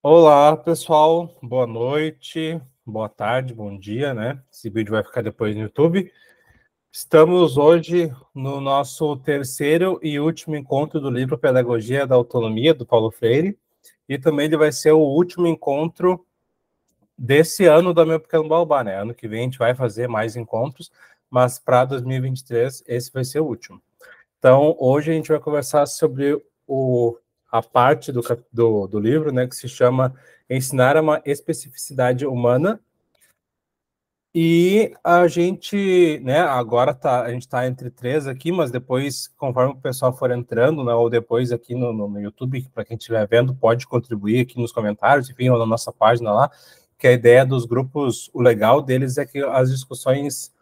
Olá, pessoal. Boa noite, boa tarde, bom dia, né? Esse vídeo vai ficar depois no YouTube. Estamos hoje no nosso terceiro e último encontro do livro Pedagogia da Autonomia, do Paulo Freire, e também ele vai ser o último encontro desse ano da Meu Pequeno Baobá, né? Ano que vem a gente vai fazer mais encontros, mas para 2023 esse vai ser o último. Então, hoje a gente vai conversar sobre a parte do livro, né, que se chama Ensinar uma Especificidade Humana. E a gente, né, agora a gente está entre três aqui, mas depois, conforme o pessoal for entrando, né, ou depois aqui no YouTube, para quem estiver vendo, pode contribuir aqui nos comentários, enfim, ou na nossa página lá, que a ideia dos grupos, o legal deles é que as discussões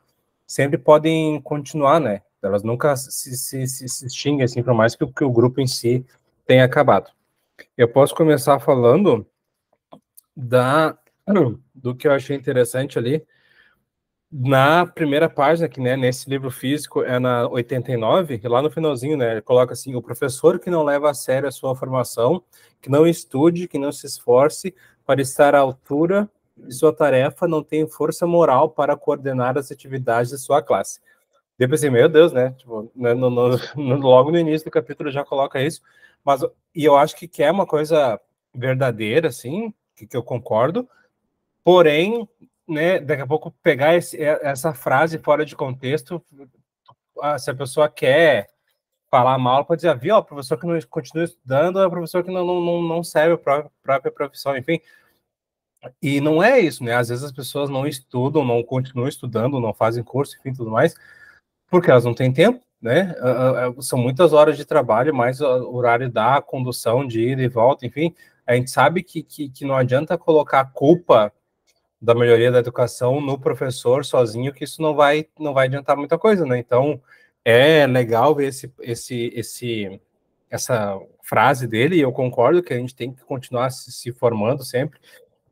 sempre podem continuar, né? Elas nunca se extinguem, assim, por mais que o grupo em si tenha acabado. Eu posso começar falando do que eu achei interessante ali. Na primeira página, que, né, nesse livro físico é na 89, e lá no finalzinho, né, ele coloca assim: o professor que não leva a sério a sua formação, que não estude, que não se esforce para estar à altura de sua tarefa, não tem força moral para coordenar as atividades de sua classe. Eu pensei, meu Deus, né? Tipo, né, logo no início do capítulo já coloca isso, mas e eu acho que é uma coisa verdadeira, assim, que eu concordo, porém, né, daqui a pouco pegar essa frase fora de contexto, se a pessoa quer falar mal, pode dizer, viu, o professor que não continua estudando é o professor que não serve a própria profissão, enfim. E não é isso, né? Às vezes as pessoas não estudam, não continuam estudando, não fazem curso, enfim, tudo mais, porque elas não têm tempo, né? São muitas horas de trabalho, mais o horário da condução, de ida e volta, enfim. A gente sabe que não adianta colocar a culpa da melhoria da educação no professor sozinho, que isso não vai adiantar muita coisa, né? Então, é legal ver essa frase dele, e eu concordo que a gente tem que continuar se formando sempre,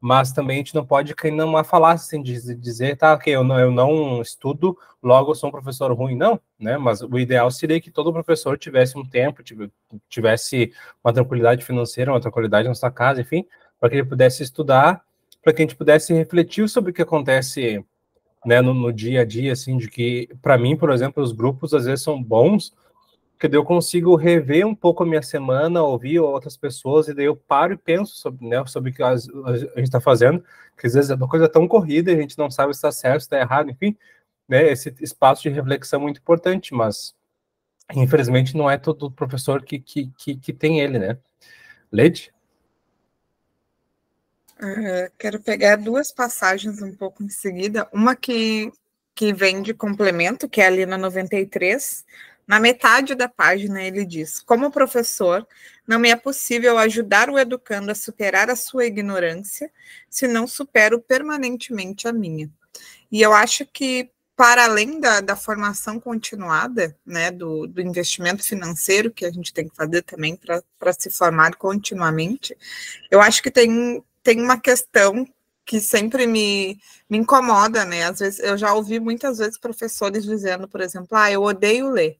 mas também a gente não pode cair numa falácia, assim, de dizer, tá, ok, eu não estudo, logo eu sou um professor ruim, não, né? Mas o ideal seria que todo professor tivesse um tempo, tivesse uma tranquilidade financeira, uma tranquilidade na sua casa, enfim, para que ele pudesse estudar, para que a gente pudesse refletir sobre o que acontece, né, no dia a dia, assim, de que, para mim, por exemplo, os grupos às vezes são bons, que daí eu consigo rever um pouco a minha semana, ouvir outras pessoas, e daí eu paro e penso sobre, né, sobre o que a gente está fazendo, que às vezes é uma coisa tão corrida, e a gente não sabe se está certo, se está errado, enfim, né, esse espaço de reflexão é muito importante, mas infelizmente não é todo professor que tem ele, né? Leite? Quero pegar duas passagens um pouco em seguida. Uma que vem de complemento, que é ali na 93. Na metade da página, ele diz: como professor, não me é possível ajudar o educando a superar a sua ignorância, se não supero permanentemente a minha. E eu acho que, para além da formação continuada, né, do investimento financeiro que a gente tem que fazer também para se formar continuamente, eu acho que tem uma questão que sempre me incomoda, né? Às vezes eu já ouvi muitas vezes professores dizendo, por exemplo, eu odeio ler,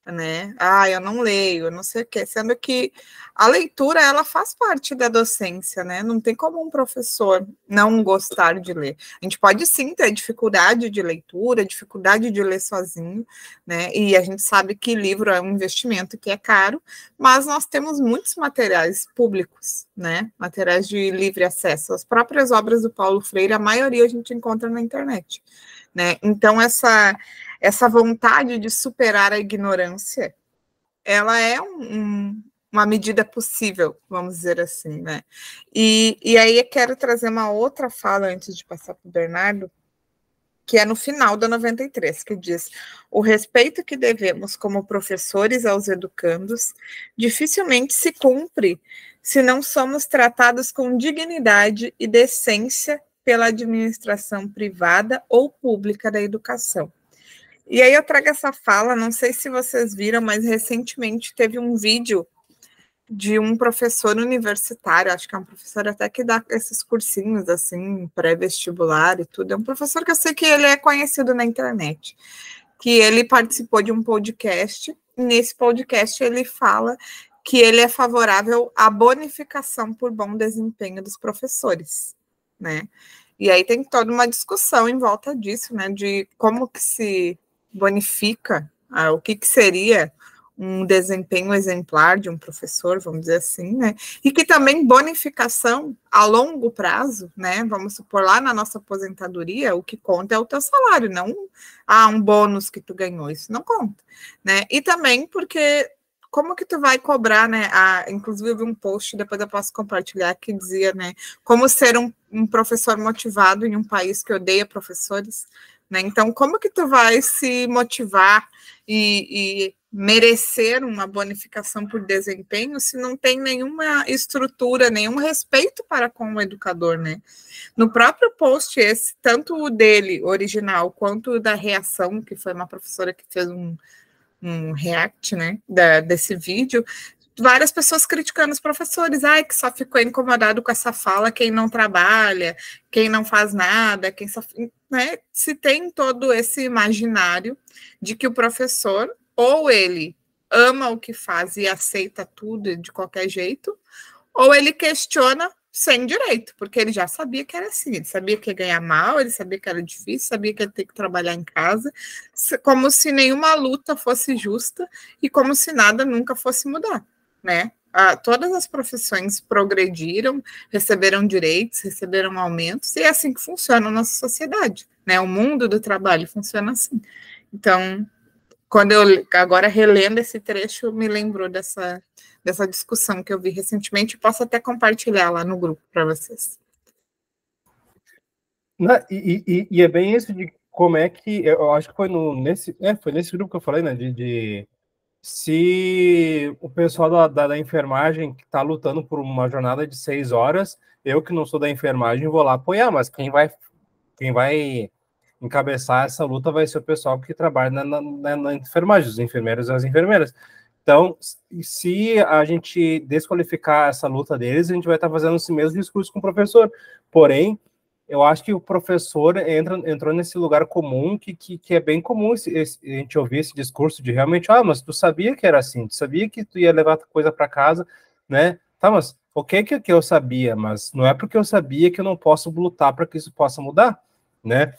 né? Eu não leio, eu não sei o quê, sendo que a leitura, ela faz parte da docência, né? Não tem como um professor não gostar de ler. A gente pode sim ter dificuldade de leitura, dificuldade de ler sozinho, né? E a gente sabe que livro é um investimento que é caro, mas nós temos muitos materiais públicos, né? Materiais de livre acesso. As próprias obras do Paulo Freire, a maioria a gente encontra na internet, né? Então, essa vontade de superar a ignorância, ela é uma medida possível, vamos dizer assim, né? E aí eu quero trazer uma outra fala antes de passar para o Bernardo, que é no final da 93, que diz: o respeito que devemos como professores aos educandos dificilmente se cumpre se não somos tratados com dignidade e decência pela administração privada ou pública da educação. E aí eu trago essa fala, não sei se vocês viram, mas recentemente teve um vídeo de um professor universitário, acho que é um professor até que dá esses cursinhos, assim, pré-vestibular e tudo. É um professor que eu sei que ele é conhecido na internet, que ele participou de um podcast, e nesse podcast ele fala que ele é favorável à bonificação por bom desempenho dos professores, né? E aí tem toda uma discussão em volta disso, né? De como que se bonifica, o que seria um desempenho exemplar de um professor, vamos dizer assim, né? E que também bonificação a longo prazo, né? Vamos supor, lá na nossa aposentadoria, o que conta é o teu salário, não um bônus que tu ganhou, isso não conta, né? E também porque como que tu vai cobrar, né? Inclusive eu vi um post, depois eu posso compartilhar, que dizia, né? Como ser um professor motivado em um país que odeia professores, né? Então, como que tu vai se motivar e merecer uma bonificação por desempenho se não tem nenhuma estrutura, nenhum respeito para com o educador, né? No próprio post esse, tanto o dele, original, quanto o da reação, que foi uma professora que fez um react, né, desse vídeo, várias pessoas criticando os professores, que só ficou incomodado com essa fala quem não trabalha, quem não faz nada, quem só, né, se tem todo esse imaginário de que o professor, ou ele ama o que faz e aceita tudo de qualquer jeito, ou ele questiona sem direito, porque ele já sabia que era assim, ele sabia que ia ganhar mal, ele sabia que era difícil, sabia que ia ter que trabalhar em casa, como se nenhuma luta fosse justa e como se nada nunca fosse mudar, né? Todas as profissões progrediram, receberam direitos, receberam aumentos, e é assim que funciona a nossa sociedade, né? O mundo do trabalho funciona assim. Então, quando eu agora relendo esse trecho, me lembrou dessa discussão que eu vi recentemente, posso até compartilhar lá no grupo para vocês. E é bem isso de como é que, eu acho que foi foi nesse grupo que eu falei, né, de se o pessoal da enfermagem que está lutando por uma jornada de 6 horas, eu que não sou da enfermagem vou lá apoiar, mas quem vai encabeçar essa luta vai ser o pessoal que trabalha na enfermagem, os enfermeiros e as enfermeiras. Então, se a gente desqualificar essa luta deles, a gente vai estar fazendo esse mesmo discurso com o professor. Porém, eu acho que o professor entrou nesse lugar comum que é bem comum a gente ouvir esse discurso de realmente, mas tu sabia que era assim, tu sabia que tu ia levar coisa para casa, né? Tá, mas o que eu sabia? Mas não é porque eu sabia que eu não posso lutar para que isso possa mudar, né?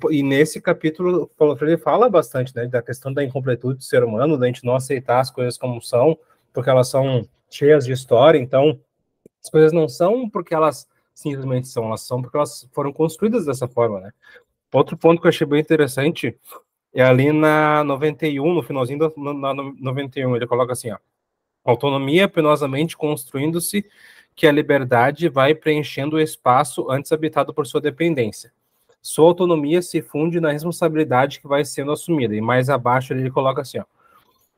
E nesse capítulo, o Paulo Freire fala bastante, né, da questão da incompletude do ser humano, da gente não aceitar as coisas como são, porque elas são cheias de história, então as coisas não são porque elas simplesmente são, elas são porque elas foram construídas dessa forma, né? Outro ponto que eu achei bem interessante é ali na 91, no finalzinho na 91, ele coloca assim, ó, autonomia penosamente construindo-se que a liberdade vai preenchendo o espaço antes habitado por sua dependência. Sua autonomia se funde na responsabilidade que vai sendo assumida. E mais abaixo ele coloca assim, ó,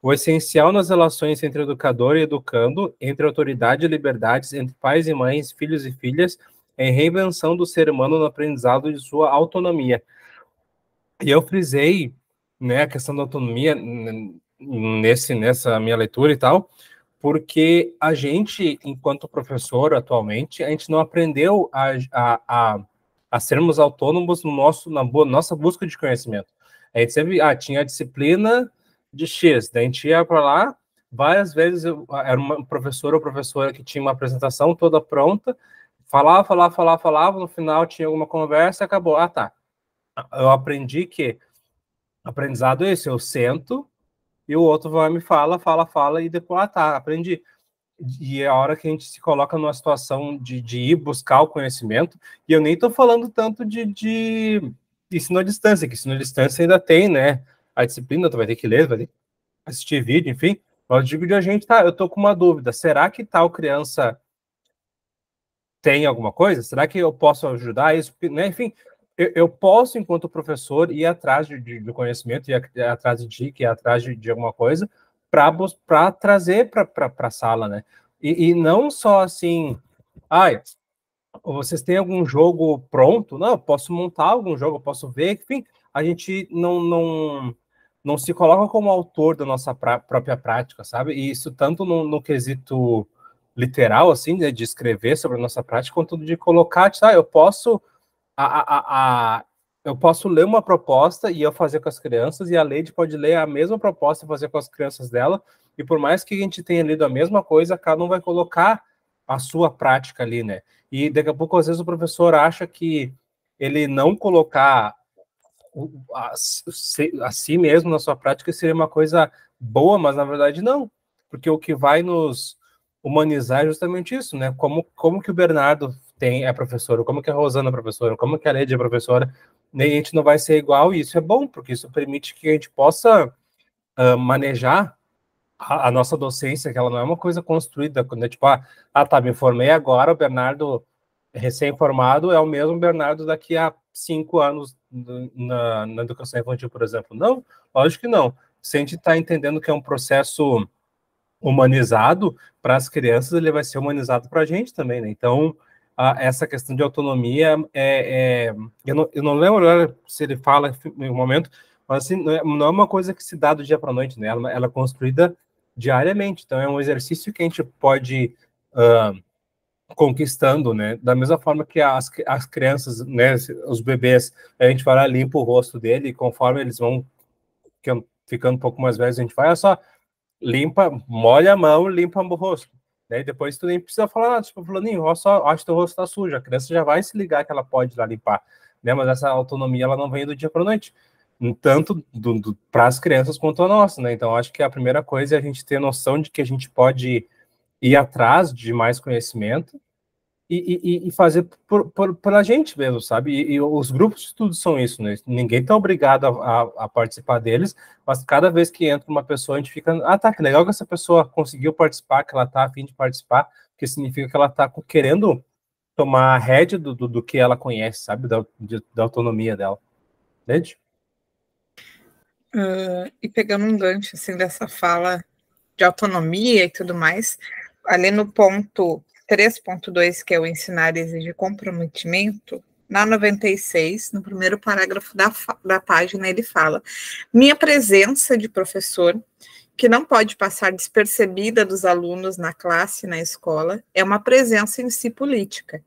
o essencial nas relações entre educador e educando, entre autoridade e liberdades, entre pais e mães, filhos e filhas, é a reinvenção do ser humano no aprendizado de sua autonomia. E eu frisei, né, a questão da autonomia nessa minha leitura e tal, porque a gente, enquanto professor atualmente, a gente não aprendeu a sermos autônomos na nossa busca de conhecimento. A gente sempre tinha a disciplina de X, daí a gente ia para lá, várias vezes era uma professora ou professora que tinha uma apresentação toda pronta, falava, no final tinha alguma conversa e acabou. Tá. Eu aprendi que aprendizado é esse, eu sento e o outro vai me fala, e depois, tá, aprendi. E é a hora que a gente se coloca numa situação de ir buscar o conhecimento, e eu nem estou falando tanto de ensino à distância, que ensino à distância ainda tem, né, a disciplina, tu vai ter que ler, vai ter que assistir vídeo, enfim, mas eu digo de a gente, eu tô com uma dúvida, será que tal criança tem alguma coisa? Será que eu posso ajudar isso? Né? Enfim, eu posso, enquanto professor, ir atrás do conhecimento, ir atrás de dica, ir atrás de alguma coisa, para trazer para a sala, né? E não só assim, vocês têm algum jogo pronto? Não, eu posso montar algum jogo, eu posso ver, enfim, a gente não se coloca como autor da nossa própria prática, sabe? E isso tanto no quesito literal, assim, né, de escrever sobre a nossa prática, quanto de colocar, eu posso eu posso ler uma proposta e eu fazer com as crianças, e a Leide pode ler a mesma proposta e fazer com as crianças dela, e por mais que a gente tenha lido a mesma coisa, cada um vai colocar a sua prática ali, né? E daqui a pouco, às vezes, o professor acha que ele não colocar a si mesmo na sua prática seria uma coisa boa, mas na verdade não, porque o que vai nos humanizar é justamente isso, né? Como que o Bernardo é professor, como que a Rosana é professora, como que a Lady é professora, nem a gente não vai ser igual, e isso é bom, porque isso permite que a gente possa manejar a nossa docência, que ela não é uma coisa construída, né? Tipo, tá, me formei agora, o Bernardo recém-formado é o mesmo Bernardo daqui a 5 anos na educação infantil, por exemplo. Não, lógico que não. Se a gente está entendendo que é um processo humanizado para as crianças, ele vai ser humanizado para a gente também, né? Então, essa questão de autonomia eu não lembro se ele fala em um momento, mas assim, não é uma coisa que se dá do dia para a noite, né? Ela é construída diariamente, então é um exercício que a gente pode conquistando, né? Da mesma forma que as crianças, né? Os bebês, a gente vai lá, limpa o rosto dele, e conforme eles vão ficando um pouco mais velhos, a gente vai, só limpa, molha a mão, limpa o rosto. Né? E depois tu nem precisa falar nada, tipo, fulaninho, só acho que teu rosto tá sujo. A criança já vai se ligar que ela pode ir lá limpar. Né? Mas essa autonomia, ela não vem do dia para a noite. Tanto para as crianças quanto a nossa, né? Então, acho que a primeira coisa é a gente ter noção de que a gente pode ir atrás de mais conhecimento e fazer pela gente mesmo, sabe? E os grupos de estudo são isso, né? Ninguém está obrigado a participar deles, mas cada vez que entra uma pessoa, a gente fica, tá, que legal que essa pessoa conseguiu participar, que ela tá a fim de participar, porque significa que ela tá querendo tomar a rédea do que ela conhece, sabe? Da autonomia dela. Entende? E pegando um gancho, assim, dessa fala de autonomia e tudo mais, ali no ponto 3.2, que é o ensinar exige comprometimento, na 96, no primeiro parágrafo da página, ele fala: minha presença de professor, que não pode passar despercebida dos alunos na classe, na escola, é uma presença em si política.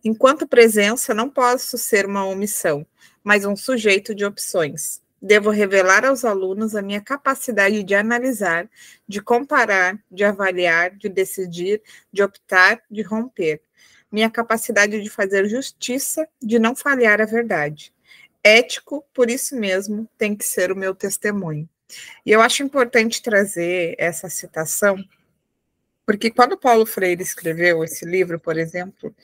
Enquanto presença, não posso ser uma omissão, mas um sujeito de opções. Devo revelar aos alunos a minha capacidade de analisar, de comparar, de avaliar, de decidir, de optar, de romper. Minha capacidade de fazer justiça, de não falhar a verdade. Ético, por isso mesmo, tem que ser o meu testemunho. E eu acho importante trazer essa citação, porque quando Paulo Freire escreveu esse livro, por exemplo,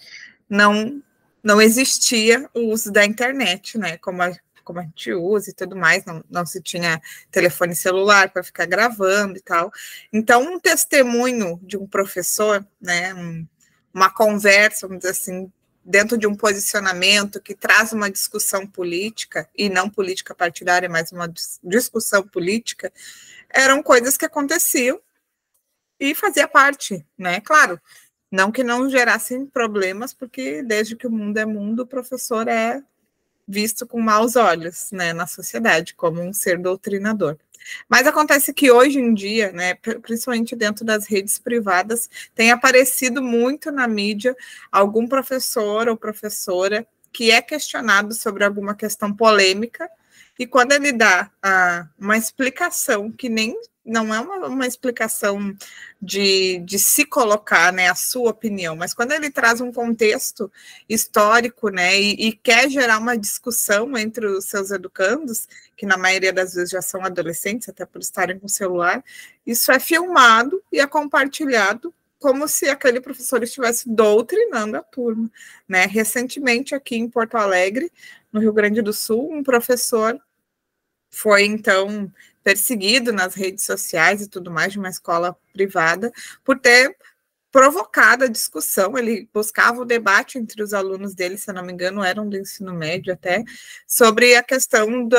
não existia o uso da internet, né? Como a gente usa e tudo mais, não se tinha telefone celular para ficar gravando e tal. Então, um testemunho de um professor, né, uma conversa, vamos dizer assim, dentro de um posicionamento que traz uma discussão política, e não política partidária, mas uma discussão política, eram coisas que aconteciam e fazia parte, né? Claro, não que não gerassem problemas, porque desde que o mundo é mundo, o professor é visto com maus olhos, né, na sociedade, como um ser doutrinador. Mas acontece que hoje em dia, né, principalmente dentro das redes privadas, tem aparecido muito na mídia algum professor ou professora que é questionado sobre alguma questão polêmica, e quando ele dá uma explicação que nem não é uma explicação de se colocar, né, a sua opinião, mas quando ele traz um contexto histórico, né, e quer gerar uma discussão entre os seus educandos, que na maioria das vezes já são adolescentes, até por estarem com o celular, isso é filmado e é compartilhado como se aquele professor estivesse doutrinando a turma, né? Recentemente, aqui em Porto Alegre, no Rio Grande do Sul, um professor foi, então, perseguido nas redes sociais e tudo mais, de uma escola privada, por ter provocado a discussão. Ele buscava o debate entre os alunos dele, se eu não me engano, eram do ensino médio até, sobre a questão de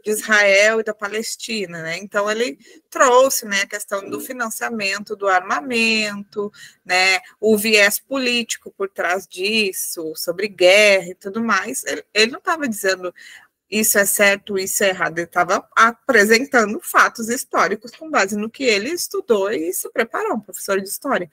Israel e da Palestina, né? Então, ele trouxe, né, a questão do financiamento do armamento, né, o viés político por trás disso, sobre guerra e tudo mais. Ele não estava dizendo isso é certo, isso é errado. Ele estava apresentando fatos históricos com base no que ele estudou e se preparou, um professor de história.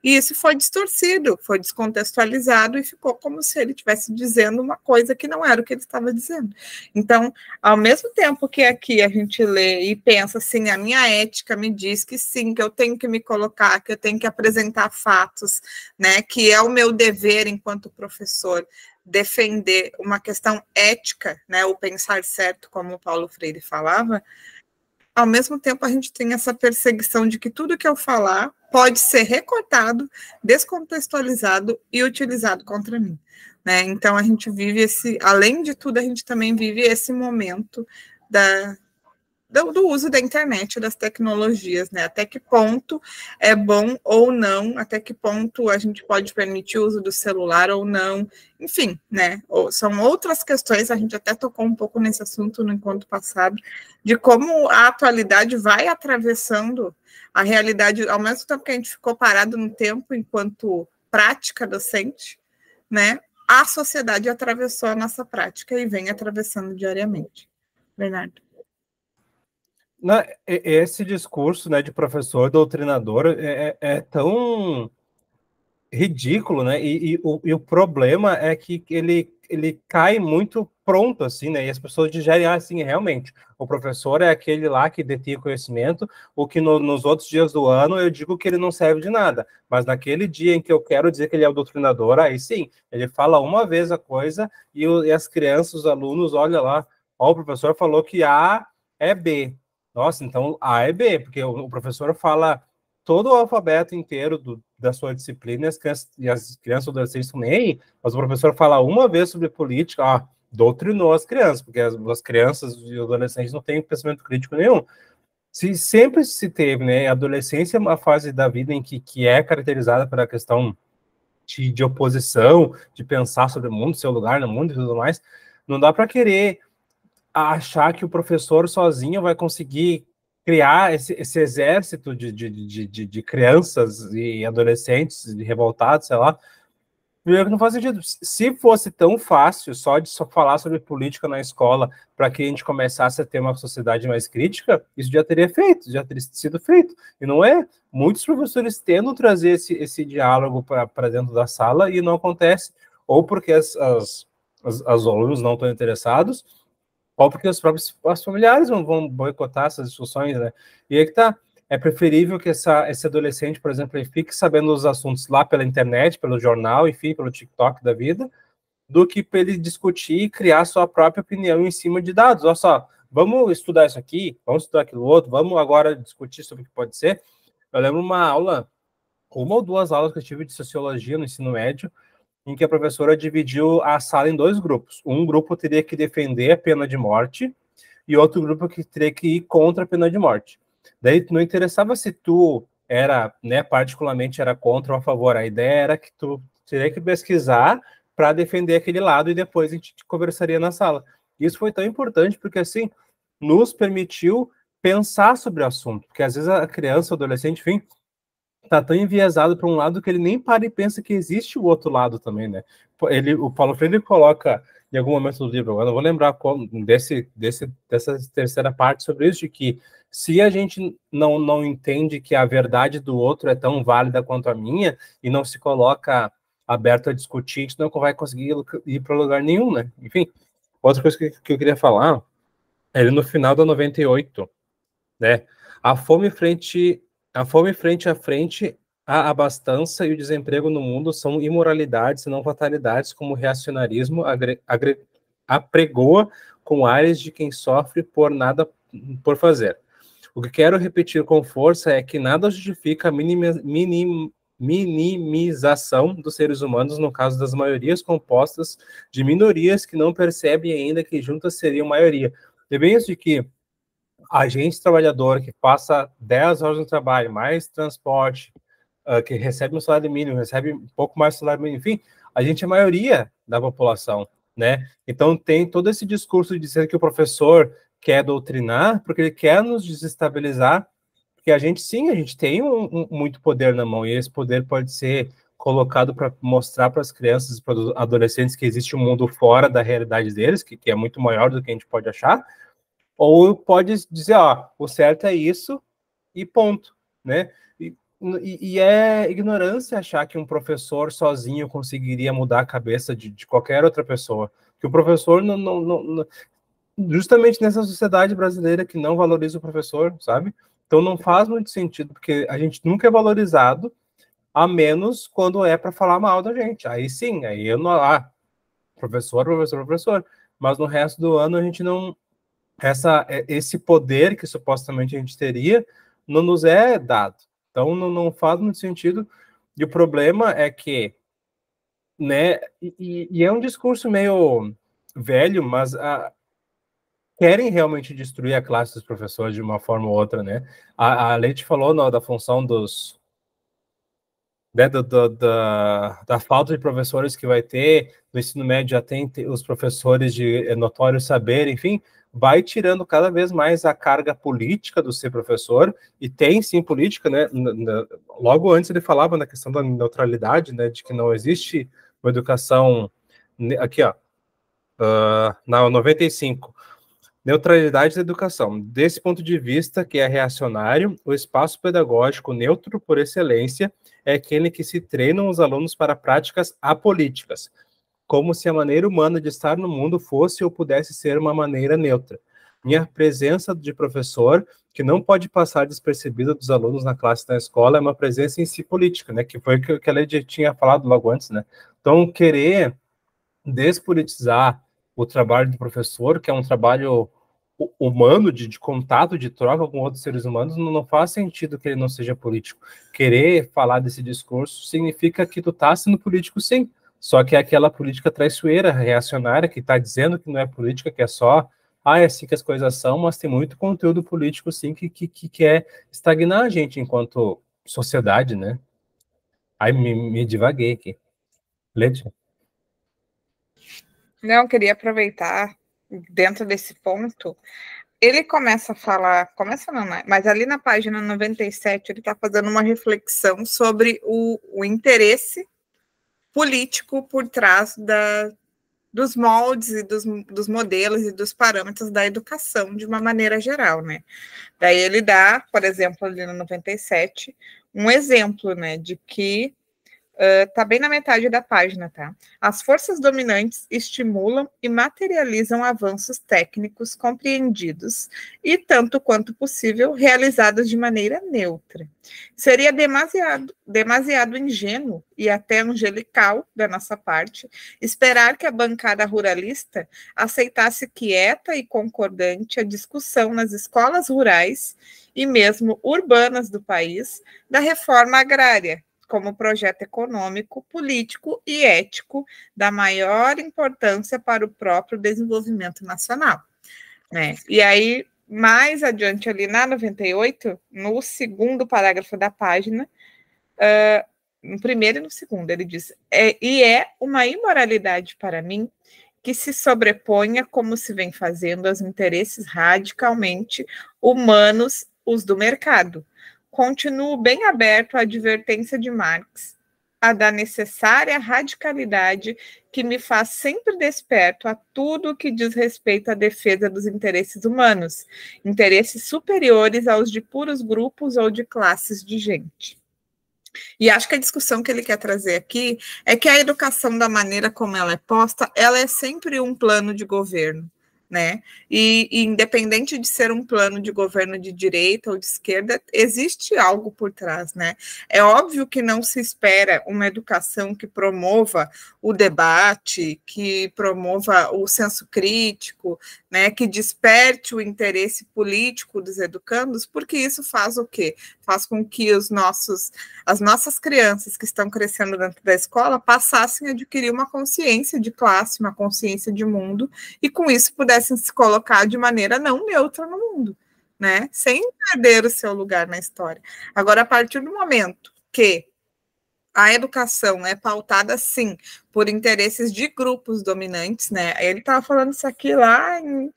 E isso foi distorcido, foi descontextualizado e ficou como se ele estivesse dizendo uma coisa que não era o que ele estava dizendo. Então, ao mesmo tempo que aqui a gente lê e pensa assim, a minha ética me diz que sim, que eu tenho que me colocar, que eu tenho que apresentar fatos, né, que é o meu dever enquanto professor defender uma questão ética, né, o pensar certo, como o Paulo Freire falava. Ao mesmo tempo, a gente tem essa perseguição de que tudo que eu falar pode ser recortado, descontextualizado e utilizado contra mim, né? Então, a gente vive além de tudo, a gente também vive esse momento do uso da internet, das tecnologias, né? Até que ponto é bom ou não, até que ponto a gente pode permitir o uso do celular ou não, enfim, né? São outras questões, a gente até tocou um pouco nesse assunto no encontro passado, de como a atualidade vai atravessando a realidade, ao mesmo tempo que a gente ficou parado no tempo enquanto prática docente, né? A sociedade atravessou a nossa prática e vem atravessando diariamente. Bernardo. Esse discurso, né, de professor doutrinador é tão ridículo, né? E o problema é que ele cai muito pronto, assim, né? E as pessoas digerem assim, realmente. O professor é aquele lá que detém conhecimento, o que nos outros dias do ano eu digo que ele não serve de nada. Mas naquele dia em que eu quero dizer que ele é o doutrinador, aí sim, ele fala uma vez a coisa e as crianças, os alunos, olha lá, ó, o professor falou que A é B. Nossa, então A é B, porque o professor fala todo o alfabeto inteiro da sua disciplina e as crianças e adolescentes estão nem aí, mas o professor fala uma vez sobre política, doutrinou as crianças, porque as crianças e adolescentes não têm pensamento crítico nenhum. Sempre se teve, né? A adolescência é uma fase da vida em que é caracterizada pela questão de oposição, de pensar sobre o mundo, seu lugar no mundo e tudo mais. Não dá para querer achar que o professor sozinho vai conseguir criar esse exército de crianças e adolescentes revoltados, sei lá. Primeiro que não faz sentido. Se fosse tão fácil só falar sobre política na escola para que a gente começasse a ter uma sociedade mais crítica, isso já teria sido feito. E não é. Muitos professores tentam trazer esse diálogo para dentro da sala e não acontece. Ou porque os alunos não estão interessados, ou porque os familiares vão boicotar essas discussões, né? E aí que tá. É preferível que esse adolescente, por exemplo, ele fique sabendo os assuntos lá pela internet, pelo jornal, enfim, pelo TikTok da vida, do que para ele discutir e criar sua própria opinião em cima de dados. Olha só, vamos estudar isso aqui, vamos estudar aquilo outro, vamos agora discutir sobre o que pode ser. Eu lembro uma ou duas aulas que eu tive de sociologia no ensino médio, em que a professora dividiu a sala em dois grupos. Um grupo teria que defender a pena de morte e outro grupo que teria que ir contra a pena de morte. Daí não interessava se tu era, né, particularmente era contra ou a favor. A ideia era que tu teria que pesquisar para defender aquele lado e depois a gente conversaria na sala. Isso foi tão importante porque, assim, nos permitiu pensar sobre o assunto. Porque às vezes a criança, o adolescente, enfim, tá tão enviesado para um lado que ele nem para e pensa que existe o outro lado também, né? O Paulo Freire coloca em algum momento do livro, eu não vou lembrar dessa terceira parte sobre isso, de que se a gente não entende que a verdade do outro é tão válida quanto a minha e não se coloca aberto a discutir, a gente não vai conseguir ir para lugar nenhum, né? Enfim, outra coisa que eu queria falar, ele no final da 98, né? A fome frente a frente, a abastança e o desemprego no mundo são imoralidades e não fatalidades, como o reacionarismo apregoa com ares de quem sofre por nada por fazer. O que quero repetir com força é que nada justifica a minimização dos seres humanos no caso das maiorias compostas de minorias que não percebem ainda que juntas seriam maioria. É bem isso de que a gente trabalhador que passa 10 horas no trabalho, mais transporte, que recebe um salário mínimo, recebe um pouco mais salário mínimo, enfim, a gente é a maioria da população, né? Então tem todo esse discurso de dizer que o professor quer doutrinar, porque ele quer nos desestabilizar, porque a gente tem muito poder na mão, e esse poder pode ser colocado para mostrar para as crianças e para os adolescentes que existe um mundo fora da realidade deles, que é muito maior do que a gente pode achar, ou pode dizer, ó, o certo é isso e ponto, né? E é ignorância achar que um professor sozinho conseguiria mudar a cabeça de qualquer outra pessoa. Que o professor justamente nessa sociedade brasileira que não valoriza o professor, sabe? Então não faz muito sentido, porque a gente nunca é valorizado, a menos quando é para falar mal da gente. Aí sim, aí eu não. Professor, professor, professor. Mas no resto do ano a gente não. Esse poder que supostamente a gente teria não nos é dado. Então não faz muito sentido. E o problema é que, né? E é um discurso meio velho, mas querem realmente destruir a classe dos professores de uma forma ou outra, né? A Leite falou da função dos, né, da falta de professores que vai ter, no ensino médio já tem os professores de notório saber, enfim, vai tirando cada vez mais a carga política do ser professor, e tem sim política, né? Logo antes ele falava na questão da neutralidade, né, de que não existe uma educação, aqui ó, na 95, neutralidade da educação. Desse ponto de vista, que é reacionário, o espaço pedagógico neutro por excelência é aquele que se treinam os alunos para práticas apolíticas, como se a maneira humana de estar no mundo fosse ou pudesse ser uma maneira neutra. Minha presença de professor, que não pode passar despercebida dos alunos na classe da escola, é uma presença em si política, né? Que foi o que a Lady tinha falado logo antes, né? Então, querer despolitizar o trabalho do professor, que é um trabalho humano, de contato, de troca com outros seres humanos, não faz sentido que ele não seja político. Querer falar desse discurso significa que tu tá sendo político, sim, só que é aquela política traiçoeira, reacionária, que está dizendo que não é política, que é só, é assim que as coisas são, mas tem muito conteúdo político, sim, que quer estagnar a gente enquanto sociedade, né? Aí me divaguei aqui. Leite? Não, queria aproveitar dentro desse ponto. Ele começa a falar, começa não, né? Mas ali na página 97, ele está fazendo uma reflexão sobre o interesse político por trás dos moldes e dos modelos e dos parâmetros da educação de uma maneira geral, né? Daí ele dá, por exemplo, ali no 97, um exemplo, né, de que tá bem na metade da página, tá? As forças dominantes estimulam e materializam avanços técnicos compreendidos e, tanto quanto possível, realizados de maneira neutra. Seria demasiado ingênuo e até angelical da nossa parte esperar que a bancada ruralista aceitasse quieta e concordante a discussão nas escolas rurais e mesmo urbanas do país da reforma agrária, como projeto econômico, político e ético da maior importância para o próprio desenvolvimento nacional. Né? E aí, mais adiante ali na 98, no segundo parágrafo da página, no primeiro e no segundo, ele diz, e é uma imoralidade para mim que se sobreponha, como se vem fazendo, aos interesses radicalmente humanos, os do mercado. Continuo bem aberto à advertência de Marx, a da necessária radicalidade que me faz sempre desperto a tudo que diz respeito à defesa dos interesses humanos, interesses superiores aos de puros grupos ou de classes de gente. E acho que a discussão que ele quer trazer aqui é que a educação, da maneira como ela é posta, ela é sempre um plano de governo, né? E independente de ser um plano de governo de direita ou de esquerda, existe algo por trás, né? É óbvio que não se espera uma educação que promova o debate, que promova o senso crítico, né? Que desperte o interesse político dos educandos, porque isso faz o quê? Faz com que as nossas crianças que estão crescendo dentro da escola passassem a adquirir uma consciência de classe, uma consciência de mundo, e com isso pudessem se colocar de maneira não neutra no mundo, né? Sem perder o seu lugar na história. Agora, a partir do momento que a educação é pautada, sim, por interesses de grupos dominantes, né? Ele estava falando isso aqui lá em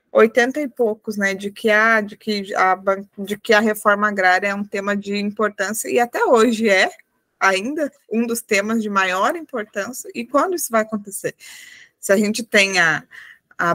80 e poucos, né? De que a reforma agrária é um tema de importância, e até hoje é ainda um dos temas de maior importância. E quando isso vai acontecer? Se a gente tem a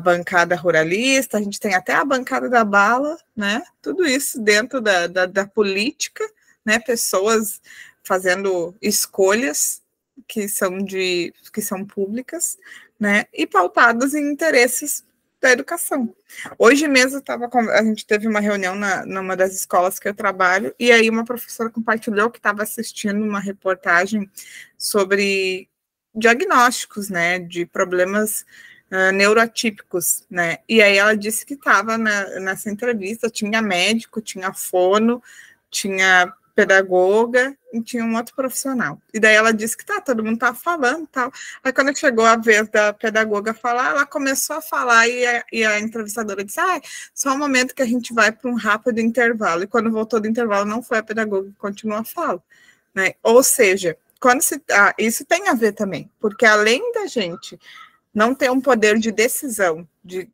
bancada ruralista, a gente tem até a bancada da bala, né? Tudo isso dentro da política, né, pessoas fazendo escolhas que são públicas, né, e pautadas em interesses da educação. Hoje mesmo a gente teve uma reunião numa das escolas que eu trabalho, e aí uma professora compartilhou que estava assistindo uma reportagem sobre diagnósticos, né, de problemas neuroatípicos, né, e aí ela disse que estava nessa entrevista, tinha médico, tinha fono, tinha pedagoga e tinha um outro profissional. E daí ela disse que todo mundo estava falando e tal. Aí quando chegou a vez da pedagoga falar, ela começou a falar e a entrevistadora disse, só um momento que a gente vai para um rápido intervalo. E quando voltou do intervalo, não foi a pedagoga que continuou a fala. Né? Ou seja, isso tem a ver também, porque além da gente não ter um poder de decisão,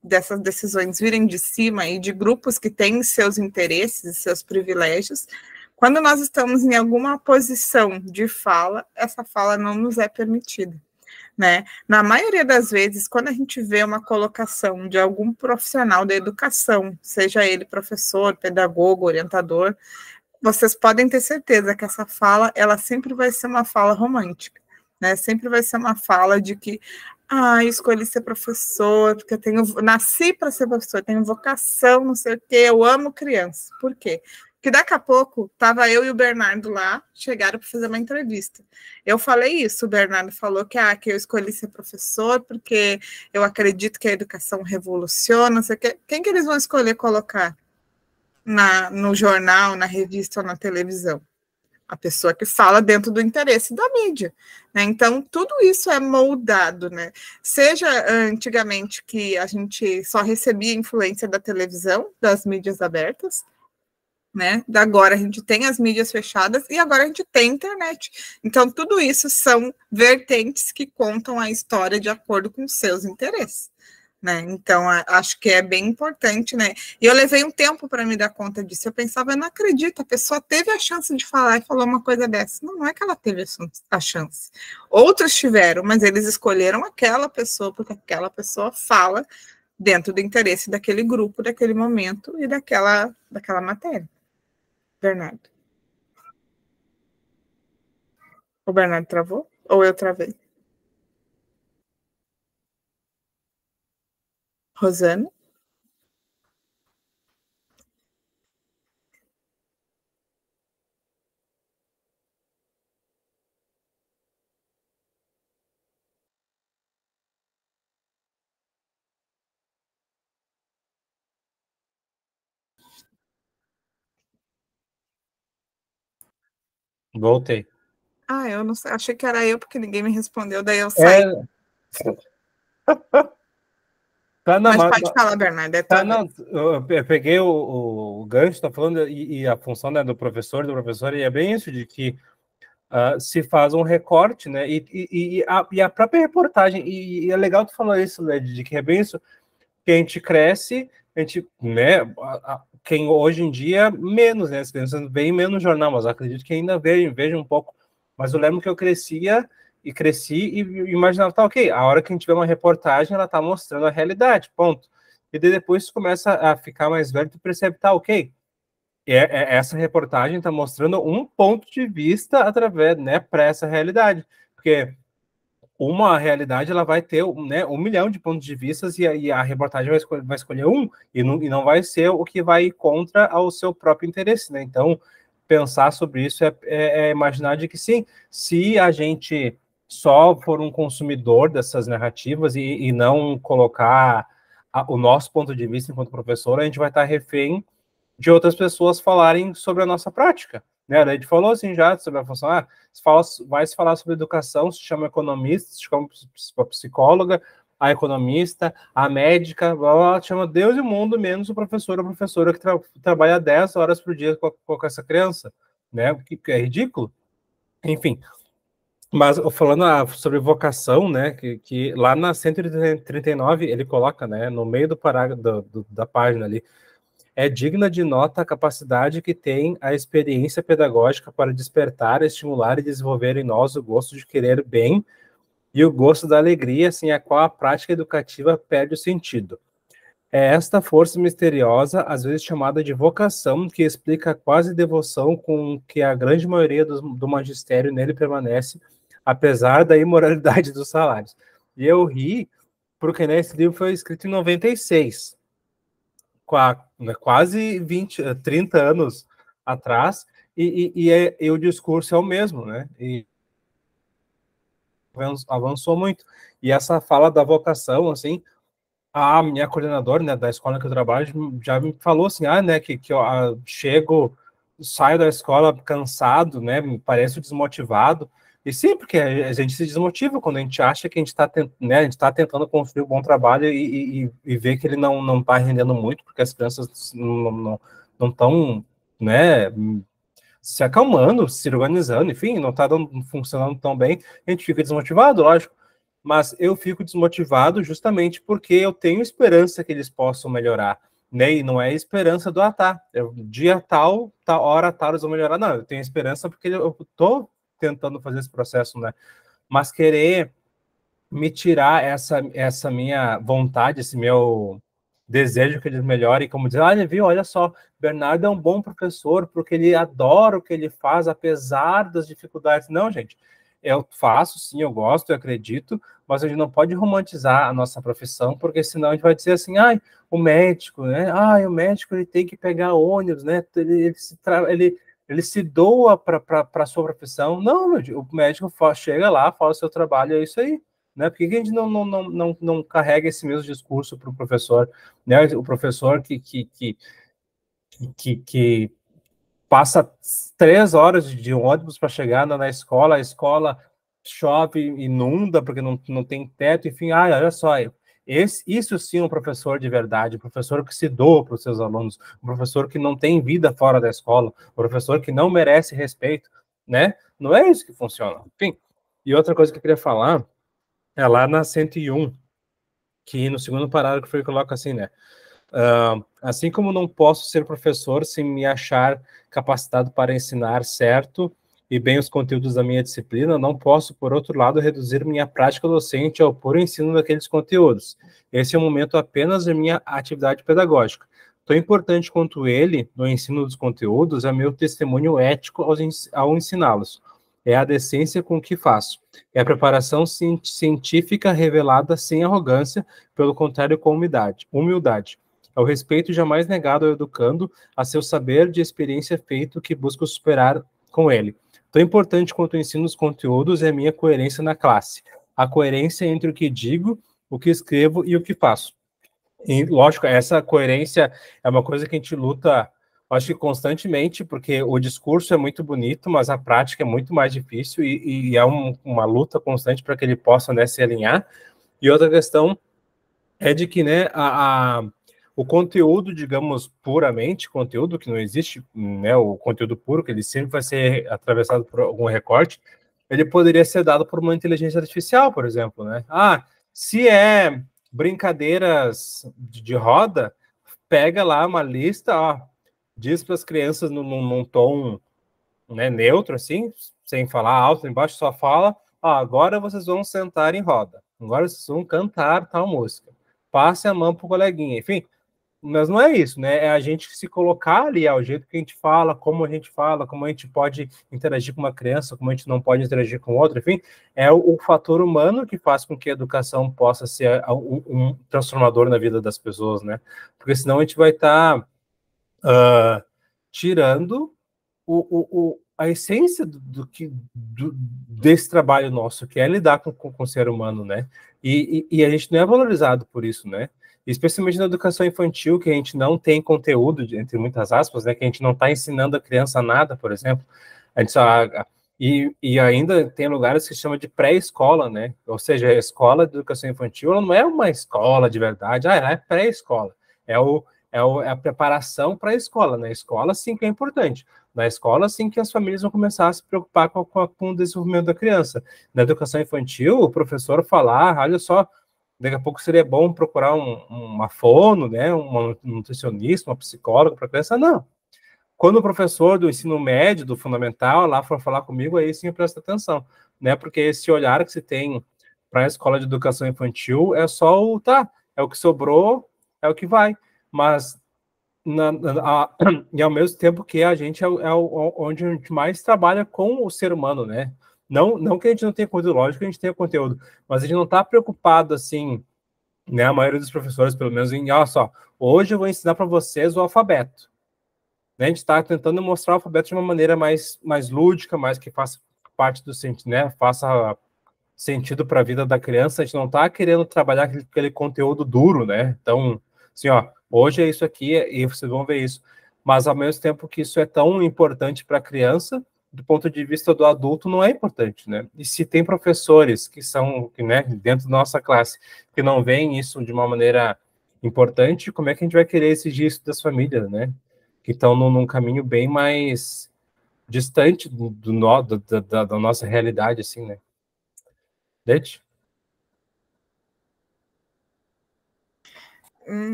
dessas decisões virem de cima e de grupos que têm seus interesses, seus privilégios, quando nós estamos em alguma posição de fala, essa fala não nos é permitida, né? Na maioria das vezes, quando a gente vê uma colocação de algum profissional da educação, seja ele professor, pedagogo, orientador, vocês podem ter certeza que essa fala, ela sempre vai ser uma fala romântica, né? Sempre vai ser uma fala de que escolhi ser professor, porque nasci para ser professor, tenho vocação, não sei o quê, eu amo criança. Por quê? Porque daqui a pouco, estava eu e o Bernardo lá, chegaram para fazer uma entrevista. Eu falei isso, o Bernardo falou que eu escolhi ser professor porque eu acredito que a educação revoluciona, não sei o quê. Quem que eles vão escolher colocar no jornal, na revista ou na televisão? A pessoa que fala dentro do interesse da mídia, né? Então, tudo isso é moldado, né? Seja antigamente que a gente só recebia influência da televisão, das mídias abertas, né? Agora a gente tem as mídias fechadas e agora a gente tem a internet. Então, tudo isso são vertentes que contam a história de acordo com seus interesses. Né? Então, acho que é bem importante, né? E eu levei um tempo para me dar conta disso. Eu pensava, eu não acredito, a pessoa teve a chance de falar e falou uma coisa dessa. Não é que ela teve a chance. Outros tiveram, mas eles escolheram aquela pessoa, porque aquela pessoa fala dentro do interesse daquele grupo, daquele momento e daquela matéria. Bernardo. O Bernardo travou? Ou eu travei? Rosane? Voltei. Eu não sei, achei que era eu, porque ninguém me respondeu, daí eu saí. Mas pode falar, Bernardo, é tua vez. Eu peguei o gancho, tá falando, e a função, né, do professor, e é bem isso, de que se faz um recorte, né, e a própria reportagem, e é legal tu falar isso, né, de que é bem isso, que a gente cresce, a gente, né, quem hoje em dia, menos, né, as crianças veem menos jornal, mas acredito que ainda vejo um pouco, mas eu lembro que eu cresci e imaginava, tá, ok, a hora que a gente vê uma reportagem, ela tá mostrando a realidade, ponto. E daí depois tu começa a ficar mais velho, tu percebe, tá, ok, essa reportagem tá mostrando um ponto de vista através, né, para essa realidade, porque uma realidade ela vai ter, né, 1 milhão de pontos de vista e a reportagem vai escolher um e não vai ser o que vai contra ao seu próprio interesse, né? Então, pensar sobre isso é imaginar de que sim, se a gente só for um consumidor dessas narrativas e não colocar o nosso ponto de vista enquanto professor, a gente vai estar refém de outras pessoas falarem sobre a nossa prática. Né? A gente falou assim já sobre a função, vai se falar sobre educação, se chama economista, se chama psicóloga, a economista, a médica, ela chama Deus e o mundo, menos o professor ou a professora que trabalha 10 horas por dia com essa criança, né? O que é ridículo. Enfim, mas falando sobre vocação, né, que lá na 139 ele coloca, né, no meio do parágrafo da página ali, é digna de nota a capacidade que tem a experiência pedagógica para despertar, estimular e desenvolver em nós o gosto de querer bem e o gosto da alegria, sem a qual a prática educativa perde o sentido. É esta força misteriosa, às vezes chamada de vocação, que explica a quase devoção com que a grande maioria do magistério nele permanece, apesar da imoralidade dos salários. E eu ri, porque né, esse livro foi escrito em 96, quase 30 anos atrás, e o discurso é o mesmo, né? E avançou muito. E essa fala da vocação, assim, a minha coordenadora, né, da escola que eu trabalho, já me falou assim, né, que eu chego, saio da escola cansado, né, me pareço desmotivado, e sim, porque a gente se desmotiva quando a gente acha que a gente está né, a gente tá tentando construir um bom trabalho e ver que ele não está rendendo muito, porque as crianças não estão, né, se acalmando, se organizando, enfim, não está funcionando tão bem, a gente fica desmotivado, lógico. Mas eu fico desmotivado justamente porque eu tenho esperança que eles possam melhorar, né? E não é esperança do dia tal, hora tal, eles vão melhorar. Não, eu tenho esperança porque eu estou tentando fazer esse processo, né? Mas querer me tirar essa minha vontade, esse meu desejo que eles melhorem, como dizer, viu, olha só, Bernardo é um bom professor porque ele adora o que ele faz, apesar das dificuldades. Não, gente, eu faço, sim, eu gosto, eu acredito, mas a gente não pode romantizar a nossa profissão, porque senão a gente vai dizer assim, o médico, né, o médico ele tem que pegar ônibus, né, ele se doa para a sua profissão. Não, o médico chega lá, fala o seu trabalho, é isso aí. Né? Por que a gente não carrega esse mesmo discurso para o professor? Né? O professor que passa 3 horas de ônibus para chegar na escola, a escola chove, inunda, porque não tem teto, enfim, olha só, isso sim é um professor de verdade, um professor que se doa para os seus alunos, um professor que não tem vida fora da escola, um professor que não merece respeito, né? Não é isso que funciona. Enfim, e outra coisa que eu queria falar é lá na 101, que no segundo parágrafo ele coloca assim, né? Assim como não posso ser professor sem me achar capacitado para ensinar certo e bem os conteúdos da minha disciplina, não posso, por outro lado, reduzir minha prática docente ao puro ensino daqueles conteúdos. Esse é o momento apenas da minha atividade pedagógica. Tão importante quanto ele, no ensino dos conteúdos, é meu testemunho ético ao ensiná-los. É a decência com que faço. É a preparação científica revelada sem arrogância, pelo contrário, com humildade. É o respeito jamais negado ao educando, a seu saber de experiência feito que busco superar com ele. Tão importante quanto o ensino dos conteúdos é a minha coerência na classe. A coerência entre o que digo, o que escrevo e o que faço. E, lógico, essa coerência é uma coisa que a gente luta, acho que constantemente, porque o discurso é muito bonito, mas a prática é muito mais difícil e é uma luta constante para que ele possa, né, se alinhar. E outra questão é de que, né, o conteúdo, digamos, puramente, conteúdo que não existe, né, o conteúdo puro, que ele sempre vai ser atravessado por algum recorte, ele poderia ser dado por uma inteligência artificial, por exemplo, né? Se é brincadeiras de roda, pega lá uma lista, diz para as crianças num tom, né, neutro, assim, sem falar alto, embaixo só fala, agora vocês vão sentar em roda, agora vocês vão cantar tal música, passe a mão para o coleguinha, enfim, mas não é isso, né? É a gente se colocar ali, o jeito que a gente fala, como a gente pode interagir com uma criança, como a gente não pode interagir com outra, enfim, é o fator humano que faz com que a educação possa ser um transformador na vida das pessoas, né? Porque senão a gente vai estar tirando a essência desse trabalho nosso, que é lidar com o ser humano, né? E a gente não é valorizado por isso, né? Especialmente na educação infantil, que a gente não tem conteúdo, entre muitas aspas, né? Que a gente não está ensinando a criança nada, por exemplo. A gente só, e ainda tem lugares que chama de pré-escola, né? Ou seja, a escola de educação infantil ela não é uma escola de verdade, ela é pré-escola. É a preparação para a escola. Na escola, sim, que é importante. Na escola, sim, que as famílias vão começar a se preocupar com o desenvolvimento da criança. Na educação infantil, o professor falar, olha só, daqui a pouco seria bom procurar uma fono, né, um nutricionista, uma psicóloga para a criança. Não. Quando o professor do ensino médio, do fundamental, lá for falar comigo, aí sim eu presto atenção, né, porque esse olhar que se tem para a escola de educação infantil é só é o que sobrou, é o que vai. Mas, e ao mesmo tempo que a gente onde a gente mais trabalha com o ser humano, né? Não que a gente não tenha conteúdo, lógico que a gente tenha conteúdo, mas a gente não está preocupado, assim, né? A maioria dos professores, pelo menos, olha só, hoje eu vou ensinar para vocês o alfabeto. Né? A gente está tentando mostrar o alfabeto de uma maneira mais lúdica, mais que faça parte do sentido, né? Faça sentido para a vida da criança. A gente não está querendo trabalhar aquele conteúdo duro, né? Então, assim, ó, hoje é isso aqui e vocês vão ver isso. Mas ao mesmo tempo que isso é tão importante para a criança, do ponto de vista do adulto, não é importante, né? E se tem professores que são, né, dentro da nossa classe, que não veem isso de uma maneira importante, como é que a gente vai querer exigir isso das famílias, né? Que estão num caminho bem mais distante da nossa realidade, assim, né? Dete?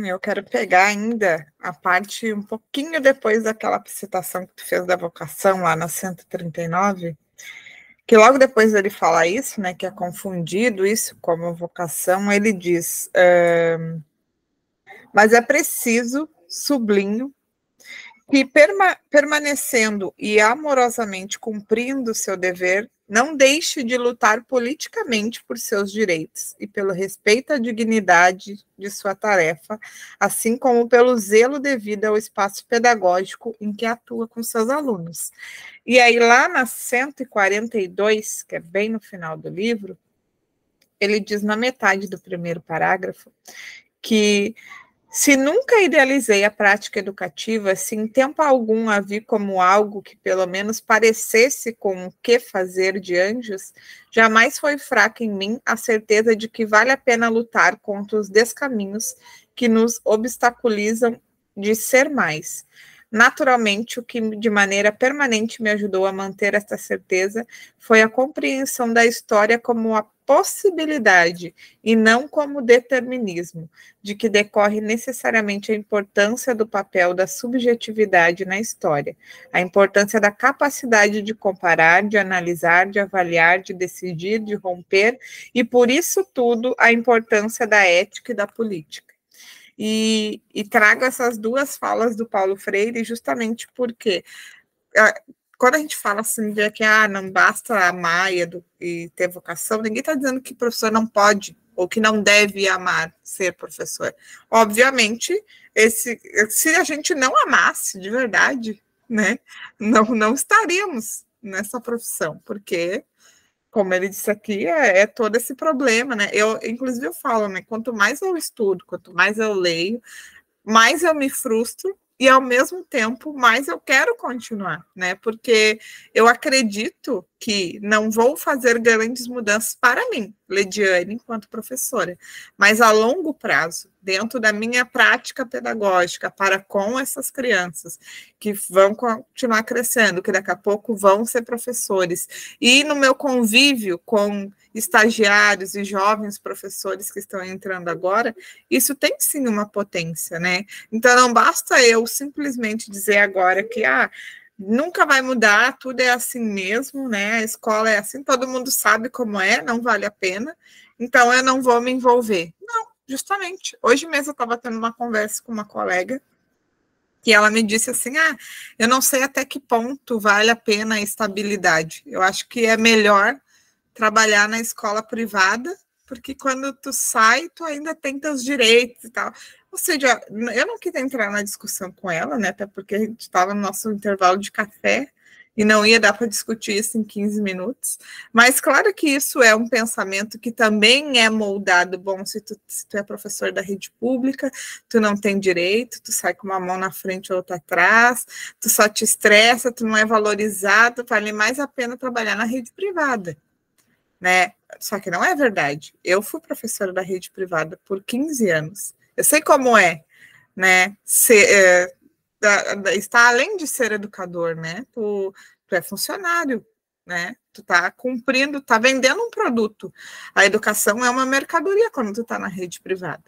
Eu quero pegar ainda a parte um pouquinho depois daquela citação que tu fez da vocação lá na 139, que logo depois dele falar isso, né, que é confundido isso como vocação, ele diz, mas é preciso, sublinho, que permanecendo e amorosamente cumprindo seu dever, não deixe de lutar politicamente por seus direitos e pelo respeito à dignidade de sua tarefa, assim como pelo zelo devido ao espaço pedagógico em que atua com seus alunos. E aí, lá na 142, que é bem no final do livro, ele diz na metade do primeiro parágrafo que se nunca idealizei a prática educativa, se em tempo algum a vi como algo que pelo menos parecesse com o que fazer de anjos, jamais foi fraca em mim a certeza de que vale a pena lutar contra os descaminhos que nos obstaculizam de ser mais. Naturalmente, o que de maneira permanente me ajudou a manter esta certeza foi a compreensão da história como a possibilidade e não como determinismo, de que decorre necessariamente a importância do papel da subjetividade na história, a importância da capacidade de comparar, de analisar, de avaliar, de decidir, de romper, e por isso tudo a importância da ética e da política. E trago essas duas falas do Paulo Freire justamente porque quando a gente fala assim de que não basta amar e ter vocação, ninguém está dizendo que o professor não pode ou que não deve amar ser professor. Obviamente, se a gente não amasse de verdade, né, não estaríamos nessa profissão, porque, como ele disse aqui, é todo esse problema, né? Inclusive, eu falo, né? Quanto mais eu estudo, quanto mais eu leio, mais eu me frustro e, ao mesmo tempo, mais eu quero continuar, né? Porque eu acredito que não vou fazer grandes mudanças para mim, Lediane, enquanto professora, mas a longo prazo, dentro da minha prática pedagógica para com essas crianças que vão continuar crescendo, que daqui a pouco vão ser professores, e no meu convívio com estagiários e jovens professores que estão entrando agora, isso tem sim uma potência, né? Então não basta eu simplesmente dizer agora que nunca vai mudar, tudo é assim mesmo, né? A escola é assim, todo mundo sabe como é, não vale a pena, então eu não vou me envolver. Não, justamente. Hoje mesmo eu estava tendo uma conversa com uma colega que ela me disse assim, eu não sei até que ponto vale a pena a estabilidade. Eu acho que é melhor trabalhar na escola privada, porque quando tu sai, tu ainda tem teus direitos e tal. Ou seja, eu não quis entrar na discussão com ela, né? Até porque a gente estava no nosso intervalo de café e não ia dar para discutir isso em 15 minutos. Mas claro que isso é um pensamento que também é moldado. Bom, se tu é professor da rede pública, tu não tem direito, tu sai com uma mão na frente e outra atrás, tu só te estressa, tu não é valorizado, vale mais a pena trabalhar na rede privada, né? Só que não é verdade. Eu fui professora da rede privada por 15 anos. Eu sei como é, né? Está além de ser educador, né? Tu é funcionário, né? Tu tá cumprindo, tá vendendo um produto. A educação é uma mercadoria quando tu tá na rede privada,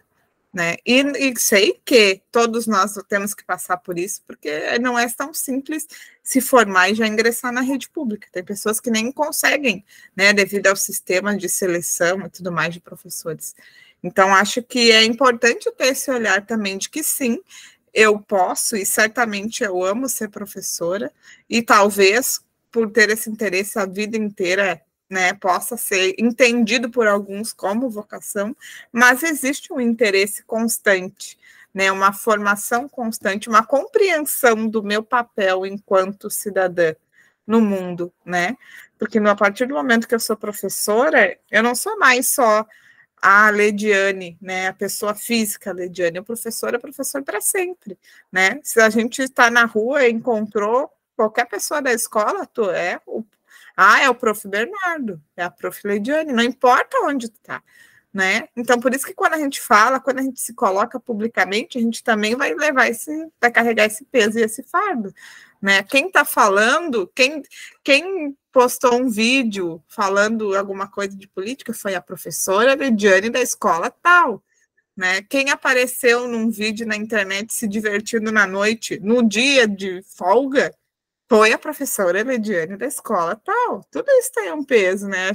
né? E sei que todos nós temos que passar por isso, porque não é tão simples se formar e já ingressar na rede pública. Tem pessoas que nem conseguem, né, devido ao sistema de seleção e tudo mais de professores. Então, acho que é importante ter esse olhar também de que sim, eu posso e certamente eu amo ser professora e talvez por ter esse interesse a vida inteira, né, possa ser entendido por alguns como vocação, mas existe um interesse constante, né, uma formação constante, uma compreensão do meu papel enquanto cidadã no mundo, né? Porque a partir do momento que eu sou professora, eu não sou mais só a Lediane, né, a pessoa física Lediane, o professor é professor para sempre, né? Se a gente está na rua e encontrou qualquer pessoa da escola, é o prof. Bernardo, é a prof. Lediane, não importa onde tu tá, né? Então, por isso que quando a gente fala, quando a gente se coloca publicamente, a gente também vai vai carregar esse peso e esse fardo, né? Quem está falando, quem postou um vídeo falando alguma coisa de política foi a professora Lidiane da escola tal, né? Quem apareceu num vídeo na internet se divertindo na noite, no dia de folga, foi a professora Lidiane da escola tal. Tudo isso tem um peso, né?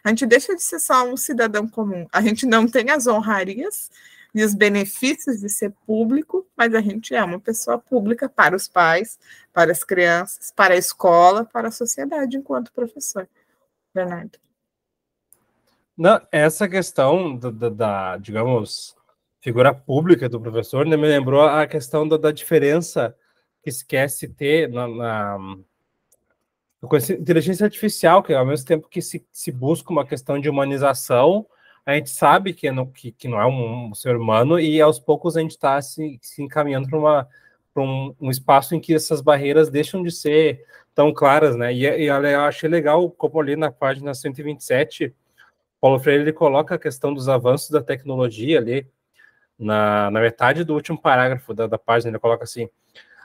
A gente deixa de ser só um cidadão comum. A gente não tem as honrarias e os benefícios de ser público, mas a gente é uma pessoa pública para os pais, para as crianças, para a escola, para a sociedade enquanto professor. Bernardo. Não, essa questão digamos, figura pública do professor, né, me lembrou a questão da diferença que se quer se ter com essa inteligência artificial, que ao mesmo tempo que se busca uma questão de humanização, a gente sabe que não é um ser humano, e aos poucos a gente está se encaminhando para um espaço em que essas barreiras deixam de ser tão claras, né? E eu achei legal, como ali na página 127, Paulo Freire ele coloca a questão dos avanços da tecnologia ali, na metade do último parágrafo da página, ele coloca assim: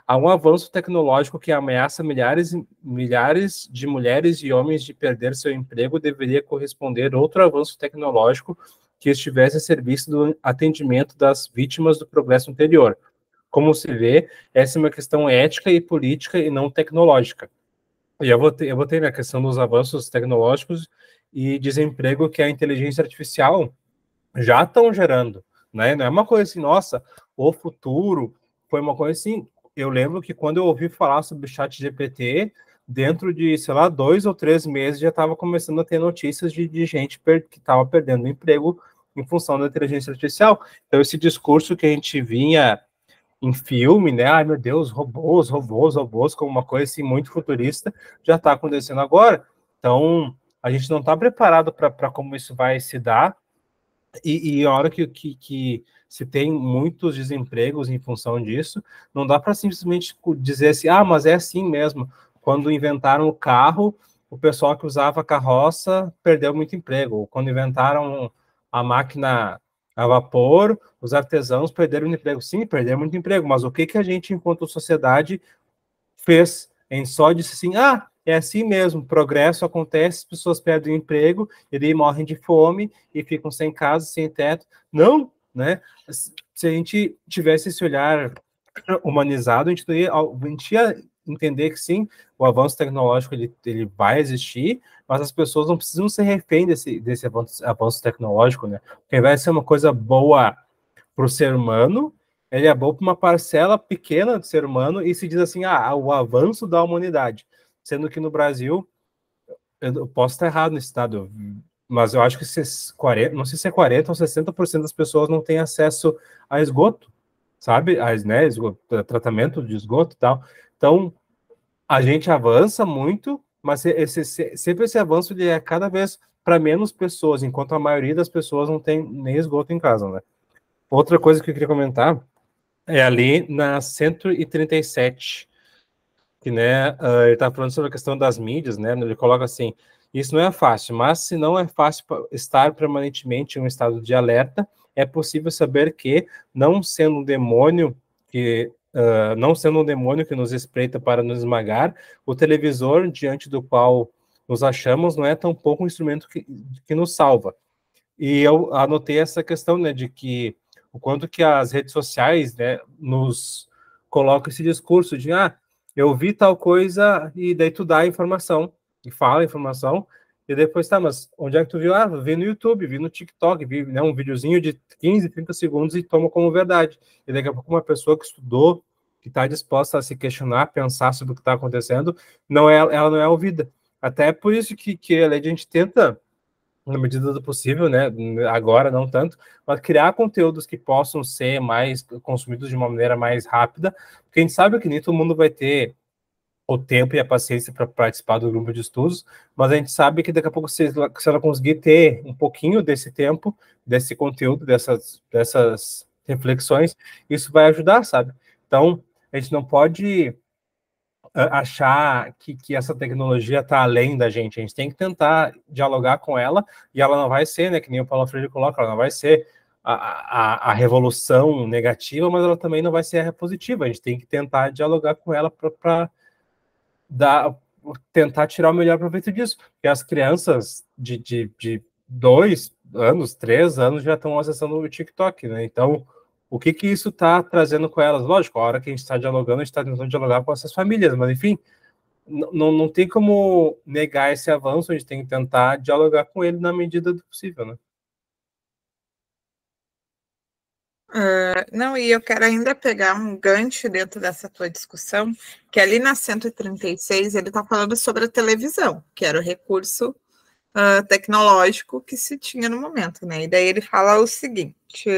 há um avanço tecnológico que ameaça milhares de mulheres e homens de perder seu emprego, deveria corresponder outro avanço tecnológico que estivesse a serviço do atendimento das vítimas do progresso anterior. Como se vê, essa é uma questão ética e política e não tecnológica. E eu botei na questão dos avanços tecnológicos e desemprego que a inteligência artificial já estão gerando, né? Não é uma coisa assim, nossa, o futuro foi uma coisa assim. Eu lembro que quando eu ouvi falar sobre o ChatGPT, dentro de, sei lá, 2 ou 3 meses já estava começando a ter notícias de gente que estava perdendo emprego em função da inteligência artificial. Então, esse discurso que a gente vinha em filme, né? Ai, meu Deus, robôs, como uma coisa assim muito futurista, já está acontecendo agora. Então, a gente não está preparado para como isso vai se dar. E a hora que se tem muitos desempregos em função disso, não dá para simplesmente dizer assim, mas é assim mesmo. Quando inventaram o carro, o pessoal que usava carroça perdeu muito emprego. Ou quando inventaram a máquina a vapor, os artesãos perderam emprego. Sim, perderam muito emprego, mas o que a gente, enquanto sociedade, fez? A gente só disse assim, é assim mesmo, progresso acontece, as pessoas perdem o emprego, e daí morrem de fome, e ficam sem casa, sem teto. Não, né? Se a gente tivesse esse olhar humanizado, a gente ia entender que sim, o avanço tecnológico ele vai existir, mas as pessoas não precisam ser refém desse avanço tecnológico, né? Porque ao invés de ser uma coisa boa para o ser humano, ele é bom para uma parcela pequena do ser humano, e se diz assim, o avanço da humanidade. Sendo que no Brasil, eu posso estar errado nesse dado, mas eu acho que não sei se é 40% ou 60% das pessoas não têm acesso a esgoto, sabe? Né, tratamento de esgoto e tal. Então, a gente avança muito, mas sempre esse avanço ele é cada vez para menos pessoas, enquanto a maioria das pessoas não tem nem esgoto em casa, né? Outra coisa que eu queria comentar é ali na 137, que, né, ele está falando sobre a questão das mídias, né? Ele coloca assim: isso não é fácil, mas se não é fácil estar permanentemente em um estado de alerta, é possível saber que, não sendo um demônio que nos espreita para nos esmagar, o televisor diante do qual nos achamos não é tão pouco um instrumento que nos salva. E eu anotei essa questão, né, de que o quanto que as redes sociais, né, nos colocam esse discurso de eu vi tal coisa, e daí tu dá a informação, e fala a informação, E depois, tá, mas onde é que tu viu? Ah, vi no YouTube, vi no TikTok, vi, né, um videozinho de 15, 30 segundos e toma como verdade. E daqui a pouco uma pessoa que estudou, que está disposta a se questionar, pensar sobre o que está acontecendo, ela não é ouvida. Até por isso que a gente tenta, na medida do possível, né, agora não tanto, mas criar conteúdos que possam ser mais consumidos de uma maneira mais rápida, porque a gente sabe que nem todo mundo vai ter o tempo e a paciência para participar do grupo de estudos, mas a gente sabe que daqui a pouco, se ela conseguir ter um pouquinho desse tempo, desse conteúdo, dessas reflexões, isso vai ajudar, sabe? Então, a gente não pode achar que essa tecnologia está além da gente. A gente tem que tentar dialogar com ela, e ela não vai ser, né, que nem o Paulo Freire coloca, ela não vai ser a revolução negativa, mas ela também não vai ser a positiva. A gente tem que tentar dialogar com ela para tentar tirar o melhor proveito disso. Porque as crianças de 2 anos, 3 anos já estão acessando o TikTok, né? Então, o que isso está trazendo com elas? Lógico, a hora que a gente está dialogando, a gente está tentando dialogar com essas famílias, mas enfim, não tem como negar esse avanço, a gente tem que tentar dialogar com ele na medida do possível, né? Não, e eu quero ainda pegar um gancho dentro dessa tua discussão, que ali na 136 ele está falando sobre a televisão, que era o recurso tecnológico que se tinha no momento, né? E daí ele fala o seguinte,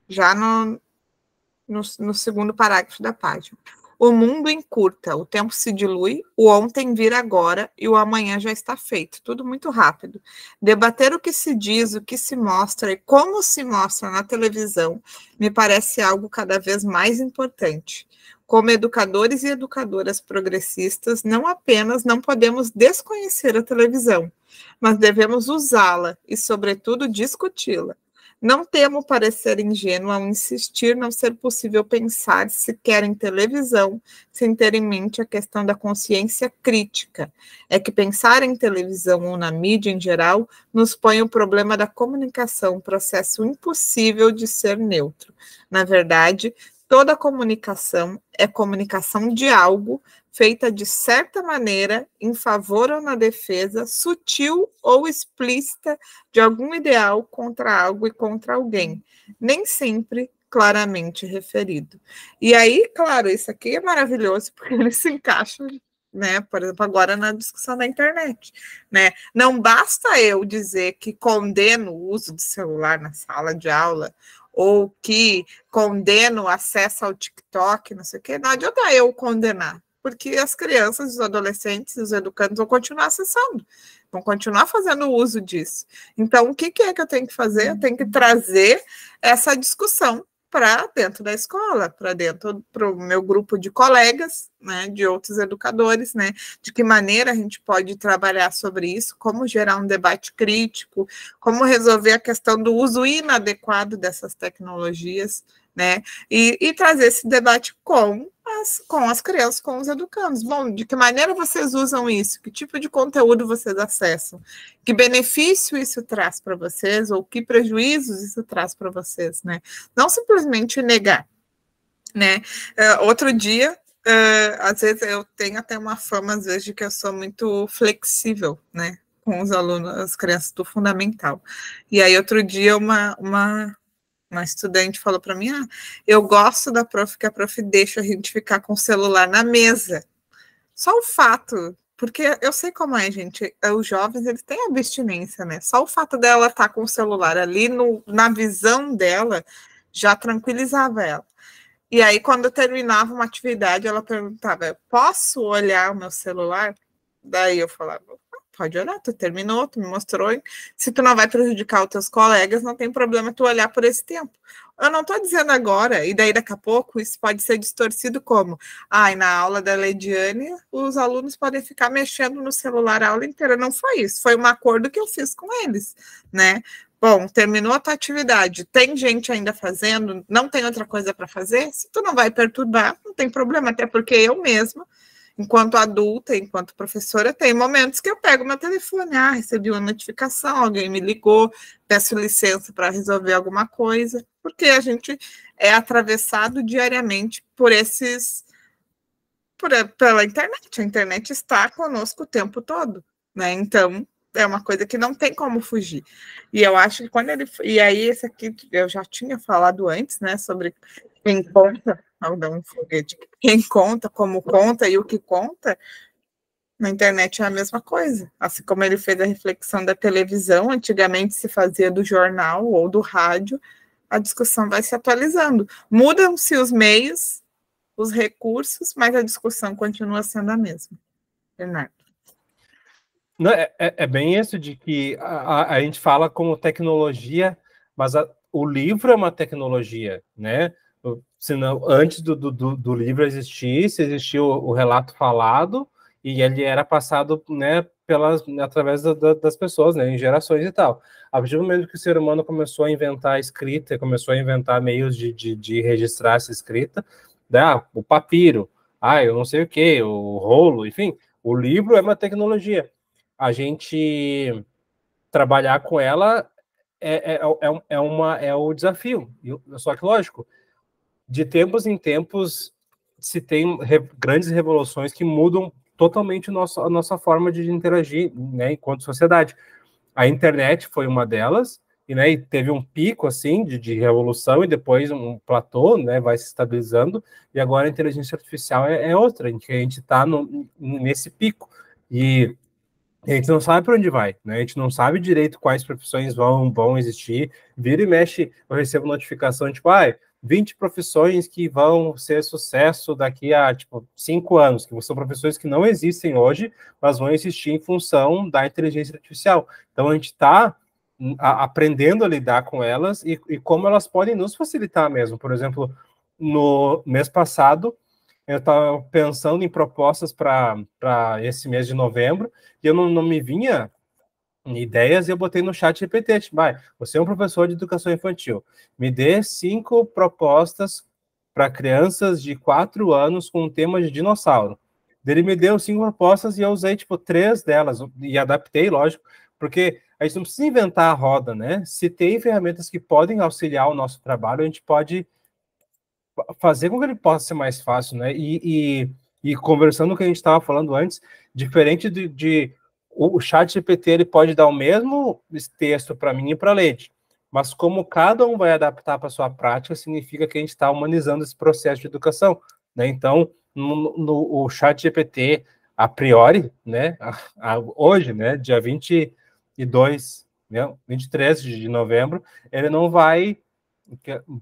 já no segundo parágrafo da página. O mundo encurta, o tempo se dilui, o ontem vira agora e o amanhã já está feito. Tudo muito rápido. Debater o que se diz, o que se mostra e como se mostra na televisão me parece algo cada vez mais importante. Como educadores e educadoras progressistas, não apenas não podemos desconhecer a televisão, mas devemos usá-la e, sobretudo, discuti-la. Não temo parecer ingênua ao insistir não ser possível pensar sequer em televisão sem ter em mente a questão da consciência crítica. É que pensar em televisão ou na mídia em geral nos põe o problema da comunicação, um processo impossível de ser neutro. Na verdade, toda comunicação é comunicação de algo feita de certa maneira, em favor ou na defesa, sutil ou explícita de algum ideal contra algo e contra alguém, nem sempre claramente referido. E aí, claro, isso aqui é maravilhoso, porque ele se encaixa, né, por exemplo, agora na discussão da internet, né? Não basta eu dizer que condeno o uso do celular na sala de aula, ou que condeno o acesso ao TikTok, não sei o quê, não adianta eu condenar, porque as crianças, os adolescentes, os educandos vão continuar acessando, vão continuar fazendo uso disso. Então, o que é que eu tenho que fazer? Eu tenho que trazer essa discussão para dentro da escola, para dentro do meu grupo de colegas, né, de outros educadores, né, de que maneira a gente pode trabalhar sobre isso, como gerar um debate crítico, como resolver a questão do uso inadequado dessas tecnologias, né, e trazer esse debate com as crianças, com os educandos. Bom, de que maneira vocês usam isso? Que tipo de conteúdo vocês acessam? Que benefício isso traz para vocês? Ou que prejuízos isso traz para vocês, né? Não simplesmente negar, né? Outro dia, às vezes eu tenho até uma fama, às vezes, de que eu sou muito flexível, né? Com os alunos, as crianças do fundamental. E aí, outro dia, uma estudante falou para mim, eu gosto da prof, que a prof deixa a gente ficar com o celular na mesa. Só o fato, porque eu sei como é, gente, os jovens, eles têm abstinência, né? Só o fato dela estar com o celular ali na visão dela, já tranquilizava ela. E aí, quando eu terminava uma atividade, ela perguntava, posso olhar o meu celular? Daí eu falava, pode olhar, tu terminou, tu me mostrou. Se tu não vai prejudicar os teus colegas, não tem problema tu olhar por esse tempo. Eu não estou dizendo agora, e daí daqui a pouco isso pode ser distorcido como, e na aula da Leidiane, os alunos podem ficar mexendo no celular a aula inteira. Não foi isso, foi um acordo que eu fiz com eles, né? Bom, terminou a tua atividade, tem gente ainda fazendo, não tem outra coisa para fazer? Se tu não vai perturbar, não tem problema, até porque eu mesma, enquanto adulta, enquanto professora, tem momentos que eu pego meu telefone, recebi uma notificação, alguém me ligou, peço licença para resolver alguma coisa, porque a gente é atravessado diariamente por pela internet, a internet está conosco o tempo todo, né? Então, é uma coisa que não tem como fugir. E eu acho que quando ele... E aí, esse aqui, eu já tinha falado antes, né, sobre quem conta, ao dar um foguete, quem conta, como conta e o que conta, na internet é a mesma coisa. Assim como ele fez a reflexão da televisão, antigamente se fazia do jornal ou do rádio, a discussão vai se atualizando. Mudam-se os meios, os recursos, mas a discussão continua sendo a mesma. Bernardo. Não, é bem isso de que a gente fala como tecnologia, mas o livro é uma tecnologia, né? Senão, antes do livro existir, se existia o relato falado, e ele era passado, né, através das pessoas, né, em gerações e tal. A partir do momento que o ser humano começou a inventar a escrita, começou a inventar meios de registrar essa escrita, né, o papiro, eu não sei o que, o rolo, enfim, o livro é uma tecnologia. A gente trabalhar com ela é o desafio. Só que, lógico, de tempos em tempos se tem grandes revoluções que mudam totalmente a nossa forma de interagir, né, enquanto sociedade. A internet foi uma delas, e teve um pico assim de revolução e depois um platô, né, vai se estabilizando, e agora a inteligência artificial é outra, em que a gente está nesse pico. E a gente não sabe para onde vai, né? A gente não sabe direito quais profissões vão existir. Vira e mexe, eu recebo notificação, tipo, 20 profissões que vão ser sucesso daqui a, 5 anos, que são profissões que não existem hoje, mas vão existir em função da inteligência artificial. Então, a gente está aprendendo a lidar com elas e como elas podem nos facilitar mesmo. Por exemplo, no mês passado, eu estava pensando em propostas para esse mês de novembro, e eu não me vinha ideias, e eu botei no chat GPT, você é um professor de educação infantil, me dê 5 propostas para crianças de 4 anos com o tema de dinossauro. Ele me deu 5 propostas e eu usei, 3 delas, e adaptei, lógico, porque a gente não precisa inventar a roda, né? Se tem ferramentas que podem auxiliar o nosso trabalho, a gente pode fazer com que ele possa ser mais fácil, né? E conversando com o que a gente estava falando antes, diferente o chat GPT, ele pode dar o mesmo texto para mim e para a Leite, mas como cada um vai adaptar para a sua prática, significa que a gente está humanizando esse processo de educação, né? Então, o chat GPT, a priori, né, hoje, né, dia 22, né, 23 de novembro, ele não vai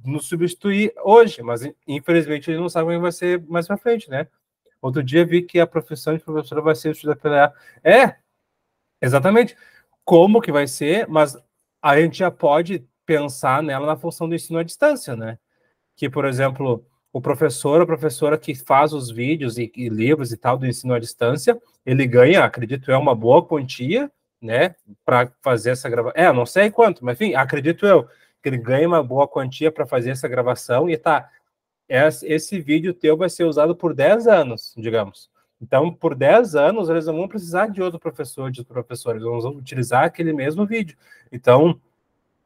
nos substituir hoje, mas infelizmente ele não sabe como vai ser mais para frente, né? Outro dia vi que a profissão de professora vai ser estudada pela IA. Exatamente. Como que vai ser, mas a gente já pode pensar nela na função do ensino à distância, né? Que, por exemplo, o professor, a professora que faz os vídeos e livros e tal do ensino à distância, ele ganha, acredito eu, uma boa quantia, né, para fazer essa gravação. Eu não sei quanto, mas enfim, acredito eu que ele ganha uma boa quantia para fazer essa gravação e esse vídeo teu vai ser usado por 10 anos, digamos. Então, por 10 anos, eles não vão precisar de outro professor, de outro professor, eles vão utilizar aquele mesmo vídeo. Então,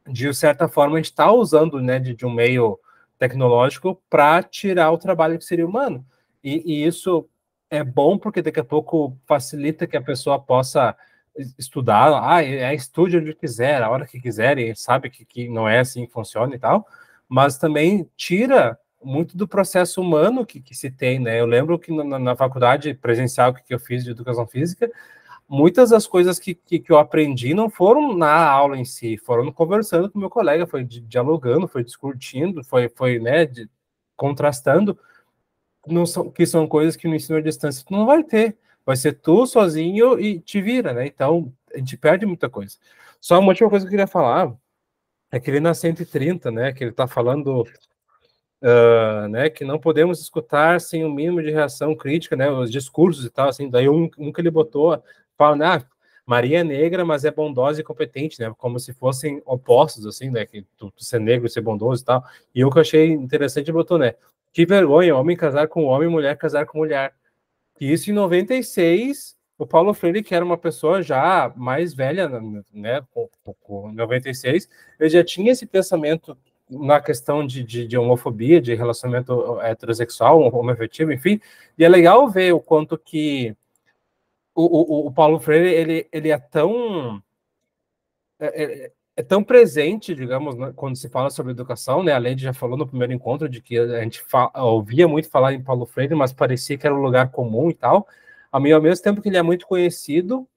de certa forma, a gente está usando, né, de um meio tecnológico para tirar o trabalho que seria humano. E isso é bom porque daqui a pouco facilita que a pessoa possa estudar, estude onde quiser, a hora que quiser, e sabe que não é assim que funciona e tal, mas também tira muito do processo humano que se tem, né? Eu lembro que na faculdade presencial que eu fiz de educação física, muitas das coisas que eu aprendi não foram na aula em si, foram conversando com meu colega, foi dialogando, foi discutindo, foi né, contrastando, que são coisas que no ensino à distância tu não vai ter, vai ser tu sozinho e te vira, né? Então, a gente perde muita coisa. Só uma última coisa que eu queria falar, é que ele na 130, né, que ele está falando né, que não podemos escutar sem o mínimo de reação crítica, né, os discursos e tal, assim, daí um que ele botou, fala, né, Maria é negra, mas é bondosa e competente, né, como se fossem opostos, assim, né, que tu ser negro e ser bondoso e tal, e o que eu achei interessante, botou, né, que vergonha, homem casar com homem, mulher casar com mulher, e isso em 96, o Paulo Freire, que era uma pessoa já mais velha, né, com 96, ele já tinha esse pensamento na questão de homofobia, de relacionamento heterossexual, homoafetivo, enfim, e é legal ver o quanto que o Paulo Freire, ele é tão... É tão presente, digamos, né, quando se fala sobre educação, né? A Lady já falou no primeiro encontro de que a gente ouvia muito falar em Paulo Freire, mas parecia que era um lugar comum e tal. Ao mesmo tempo que ele é muito conhecido,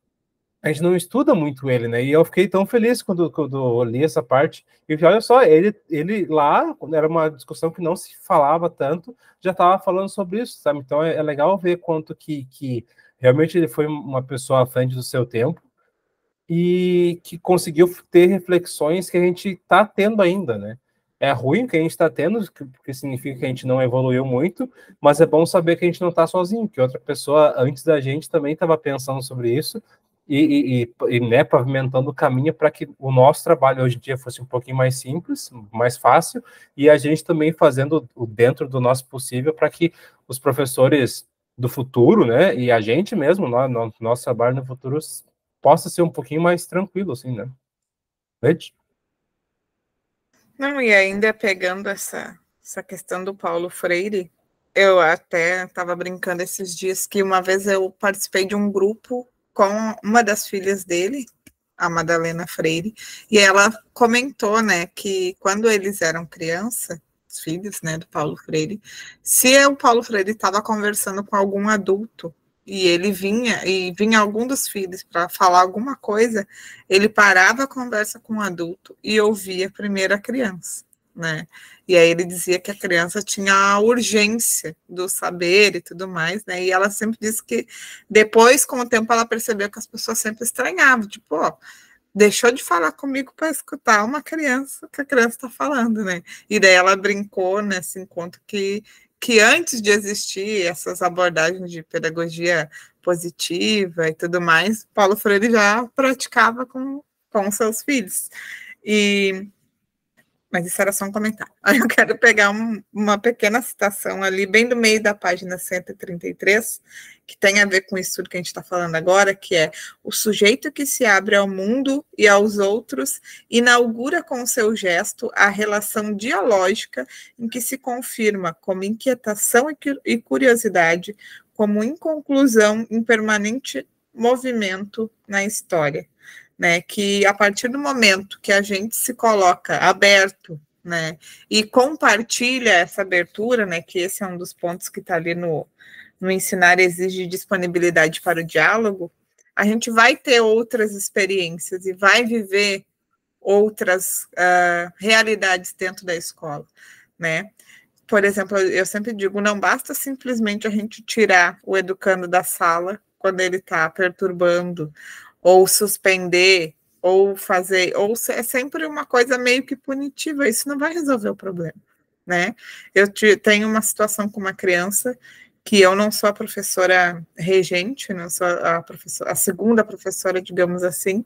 a gente não estuda muito ele, né? E eu fiquei tão feliz quando eu li essa parte. E olha só, ele lá, quando era uma discussão que não se falava tanto, já estava falando sobre isso, sabe? Então é legal ver quanto que realmente ele foi uma pessoa à frente do seu tempo e que conseguiu ter reflexões que a gente está tendo ainda, né? É ruim que a gente está tendo, porque significa que a gente não evoluiu muito, mas é bom saber que a gente não está sozinho, que outra pessoa antes da gente também estava pensando sobre isso né, pavimentando o caminho para que o nosso trabalho hoje em dia fosse um pouquinho mais simples, mais fácil, e a gente também fazendo o dentro do nosso possível para que os professores do futuro, né, e a gente mesmo, nosso trabalho no futuro possa ser um pouquinho mais tranquilo, assim, né? Vede? Não, e ainda pegando essa questão do Paulo Freire, eu até estava brincando esses dias que uma vez eu participei de um grupo com uma das filhas dele, a Madalena Freire, e ela comentou, né, que quando eles eram criança, os filhos, né, do Paulo Freire, se o Paulo Freire estava conversando com algum adulto e ele vinha algum dos filhos para falar alguma coisa, ele parava a conversa com o adulto e ouvia primeiro a criança, né? E aí ele dizia que a criança tinha a urgência do saber e tudo mais, né? E ela sempre disse que depois, com o tempo, ela percebeu que as pessoas sempre estranhavam, tipo, ó, deixou de falar comigo para escutar uma criança que a criança está falando, né? E daí ela brincou nesse encontro que antes de existir essas abordagens de pedagogia positiva e tudo mais, Paulo Freire já praticava com seus filhos. Mas isso era só um comentário. Aí eu quero pegar uma pequena citação ali, bem do meio da página 133, que tem a ver com isso tudo que a gente está falando agora, que é: o sujeito que se abre ao mundo e aos outros inaugura com seu gesto a relação dialógica em que se confirma como inquietação e curiosidade, como inconclusão em permanente movimento na história. Né, que a partir do momento que a gente se coloca aberto, né, e compartilha essa abertura, né, que esse é um dos pontos que está ali no ensinar exige disponibilidade para o diálogo, a gente vai ter outras experiências e vai viver outras realidades dentro da escola, né? Por exemplo, eu sempre digo, não basta simplesmente a gente tirar o educando da sala quando ele está perturbando, ou suspender, ou fazer, ou é sempre uma coisa meio que punitiva, isso não vai resolver o problema, né? Eu tenho uma situação com uma criança que eu não sou a professora regente, não sou a segunda professora, digamos assim,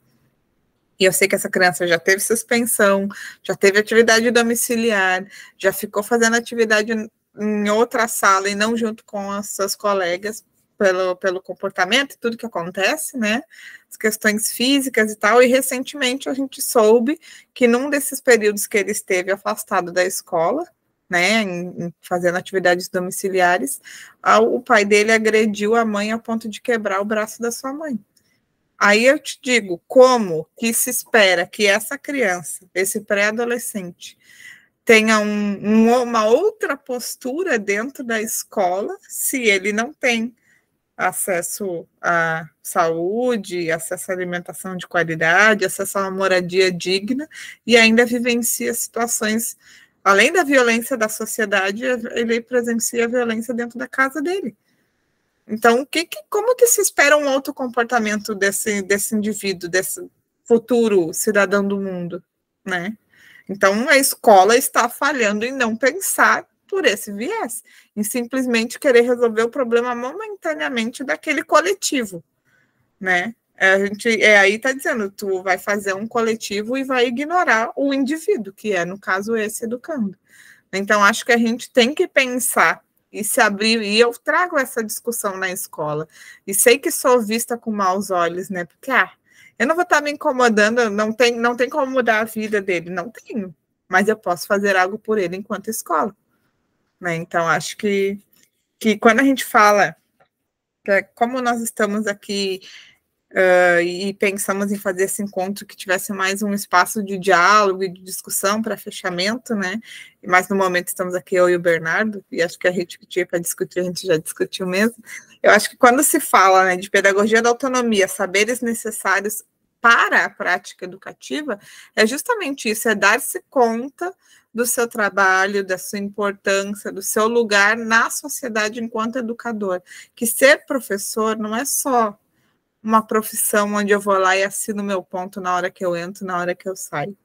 e eu sei que essa criança já teve suspensão, já teve atividade domiciliar, já ficou fazendo atividade em outra sala e não junto com as suas colegas, pelo comportamento e tudo que acontece, né? As questões físicas e tal. E recentemente a gente soube que num desses períodos que ele esteve afastado da escola, né, fazendo atividades domiciliares, o pai dele agrediu a mãe ao ponto de quebrar o braço da sua mãe. Aí eu te digo, como que se espera que essa criança, esse pré-adolescente, tenha uma outra postura dentro da escola se ele não tem acesso à saúde, acesso à alimentação de qualidade, acesso a uma moradia digna e ainda vivencia situações, além da violência da sociedade, ele presencia a violência dentro da casa dele. Então, como que se espera um outro comportamento desse indivíduo, desse futuro cidadão do mundo, né? Então, a escola está falhando em não pensar por esse viés, em simplesmente querer resolver o problema momentaneamente daquele coletivo, né? Aí está dizendo, tu vai fazer um coletivo e vai ignorar o indivíduo, que é, no caso, esse educando. Então, acho que a gente tem que pensar e se abrir, e eu trago essa discussão na escola, e sei que sou vista com maus olhos, né? Porque, eu não vou estar me incomodando, não tem como mudar a vida dele, não tenho, mas eu posso fazer algo por ele enquanto escola, né? Então, acho que quando a gente fala Como nós estamos aqui e pensamos em fazer esse encontro que tivesse mais um espaço de diálogo e de discussão para fechamento, né? Mas no momento estamos aqui eu e o Bernardo, e acho que a gente que tinha para discutir, a gente já discutiu mesmo. Eu acho que quando se fala, né, de pedagogia da autonomia, saberes necessários para a prática educativa, é justamente isso, é dar-se conta do seu trabalho, da sua importância, do seu lugar na sociedade enquanto educador. Que ser professor não é só uma profissão onde eu vou lá e assino meu ponto na hora que eu entro, na hora que eu saio,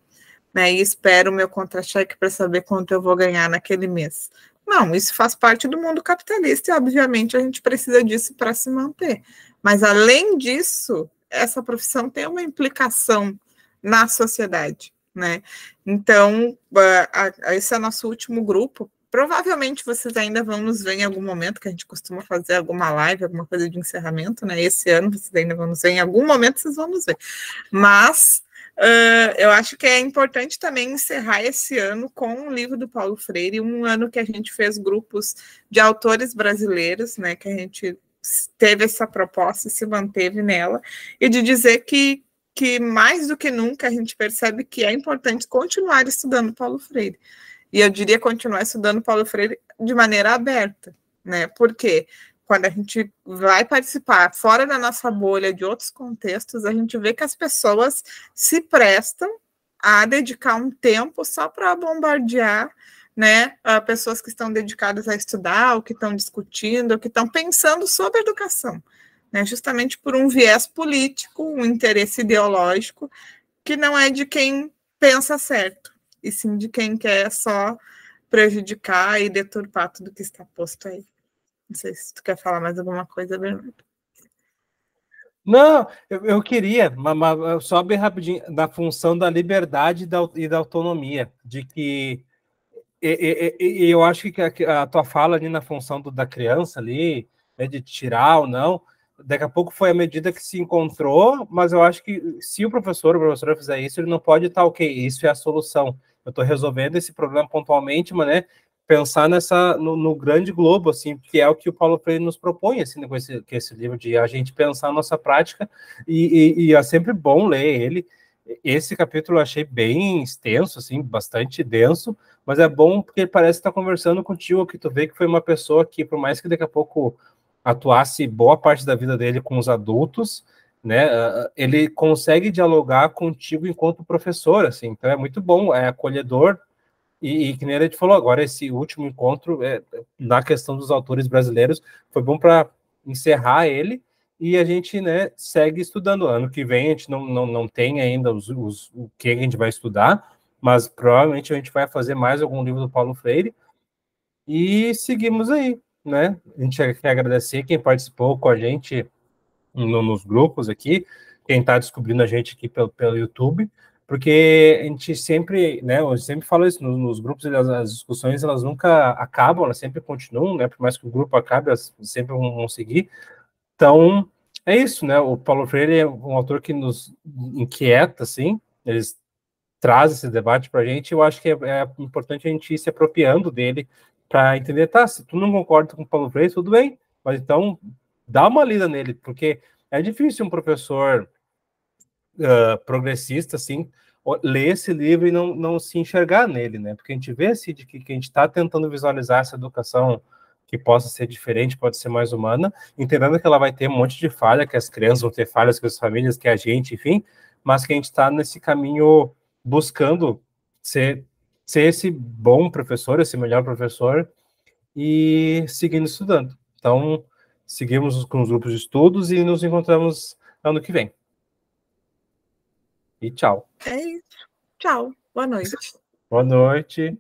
né? E espero o meu contra-cheque para saber quanto eu vou ganhar naquele mês. Não, isso faz parte do mundo capitalista e, obviamente, a gente precisa disso para se manter. Mas, além disso, essa profissão tem uma implicação na sociedade, né? Então, esse é o nosso último grupo. Provavelmente vocês ainda vão nos ver em algum momento, que a gente costuma fazer alguma live, alguma coisa de encerramento, né? Esse ano vocês ainda vão nos ver, em algum momento vocês vão nos ver. Mas eu acho que é importante também encerrar esse ano com o livro do Paulo Freire, um ano que a gente fez grupos de autores brasileiros, né? Que a gente teve essa proposta e se manteve nela, e de dizer que mais do que nunca a gente percebe que é importante continuar estudando Paulo Freire. E eu diria continuar estudando Paulo Freire de maneira aberta, né? Porque quando a gente vai participar fora da nossa bolha de outros contextos, a gente vê que as pessoas se prestam a dedicar um tempo só para bombardear, né, pessoas que estão dedicadas a estudar, ou que estão discutindo, ou que estão pensando sobre educação, né? Justamente por um viés político, um interesse ideológico, que não é de quem pensa certo, e sim de quem quer só prejudicar e deturpar tudo que está posto aí. Não sei se tu quer falar mais alguma coisa, Bernardo. Não, eu queria, mas só bem rapidinho, da função da liberdade e da autonomia, de que eu acho que a tua fala ali na função da criança ali, né, de tirar ou não, daqui a pouco foi a medida que se encontrou, mas eu acho que se o professor ou a professora fizer isso, ele não pode estar, ok, isso é a solução. Eu estou resolvendo esse problema pontualmente, mas, né, pensar no grande globo, assim, que é o que o Paulo Freire nos propõe, assim, com esse livro, de a gente pensar a nossa prática, e é sempre bom ler ele. Esse capítulo eu achei bem extenso, assim, bastante denso, mas é bom porque ele parece estar conversando contigo, que tu vê que foi uma pessoa que, por mais que daqui a pouco atuasse boa parte da vida dele com os adultos, né, ele consegue dialogar contigo enquanto professor, assim, então é muito bom, é acolhedor, e que nem a gente falou agora, esse último encontro, na questão dos autores brasileiros, foi bom para encerrar ele, e a gente, né, segue estudando. Ano que vem a gente não tem ainda o que a gente vai estudar, mas provavelmente a gente vai fazer mais algum livro do Paulo Freire, e seguimos aí, né? A gente quer agradecer quem participou com a gente nos grupos aqui, quem está descobrindo a gente aqui pelo YouTube, porque a gente sempre, né, eu sempre falo isso, nos grupos, as discussões, elas nunca acabam, elas sempre continuam, né, por mais que o grupo acabe, elas sempre vão seguir. Então, é isso, né, o Paulo Freire é um autor que nos inquieta, assim, eles trazem esse debate para a gente, eu acho que é importante a gente ir se apropriando dele para entender, tá, se tu não concorda com o Paulo Freire, tudo bem, mas então dá uma lida nele, porque é difícil um professor progressista, assim, ler esse livro e não se enxergar nele, né? Porque a gente vê, assim, de que a gente está tentando visualizar essa educação que possa ser diferente, pode ser mais humana, entendendo que ela vai ter um monte de falha, que as crianças vão ter falhas, que as famílias, que a gente, enfim, mas que a gente está nesse caminho buscando ser esse bom professor, esse melhor professor, e seguindo estudando. Então, seguimos com os grupos de estudos e nos encontramos ano que vem. E tchau. É isso. Tchau. Boa noite. Boa noite.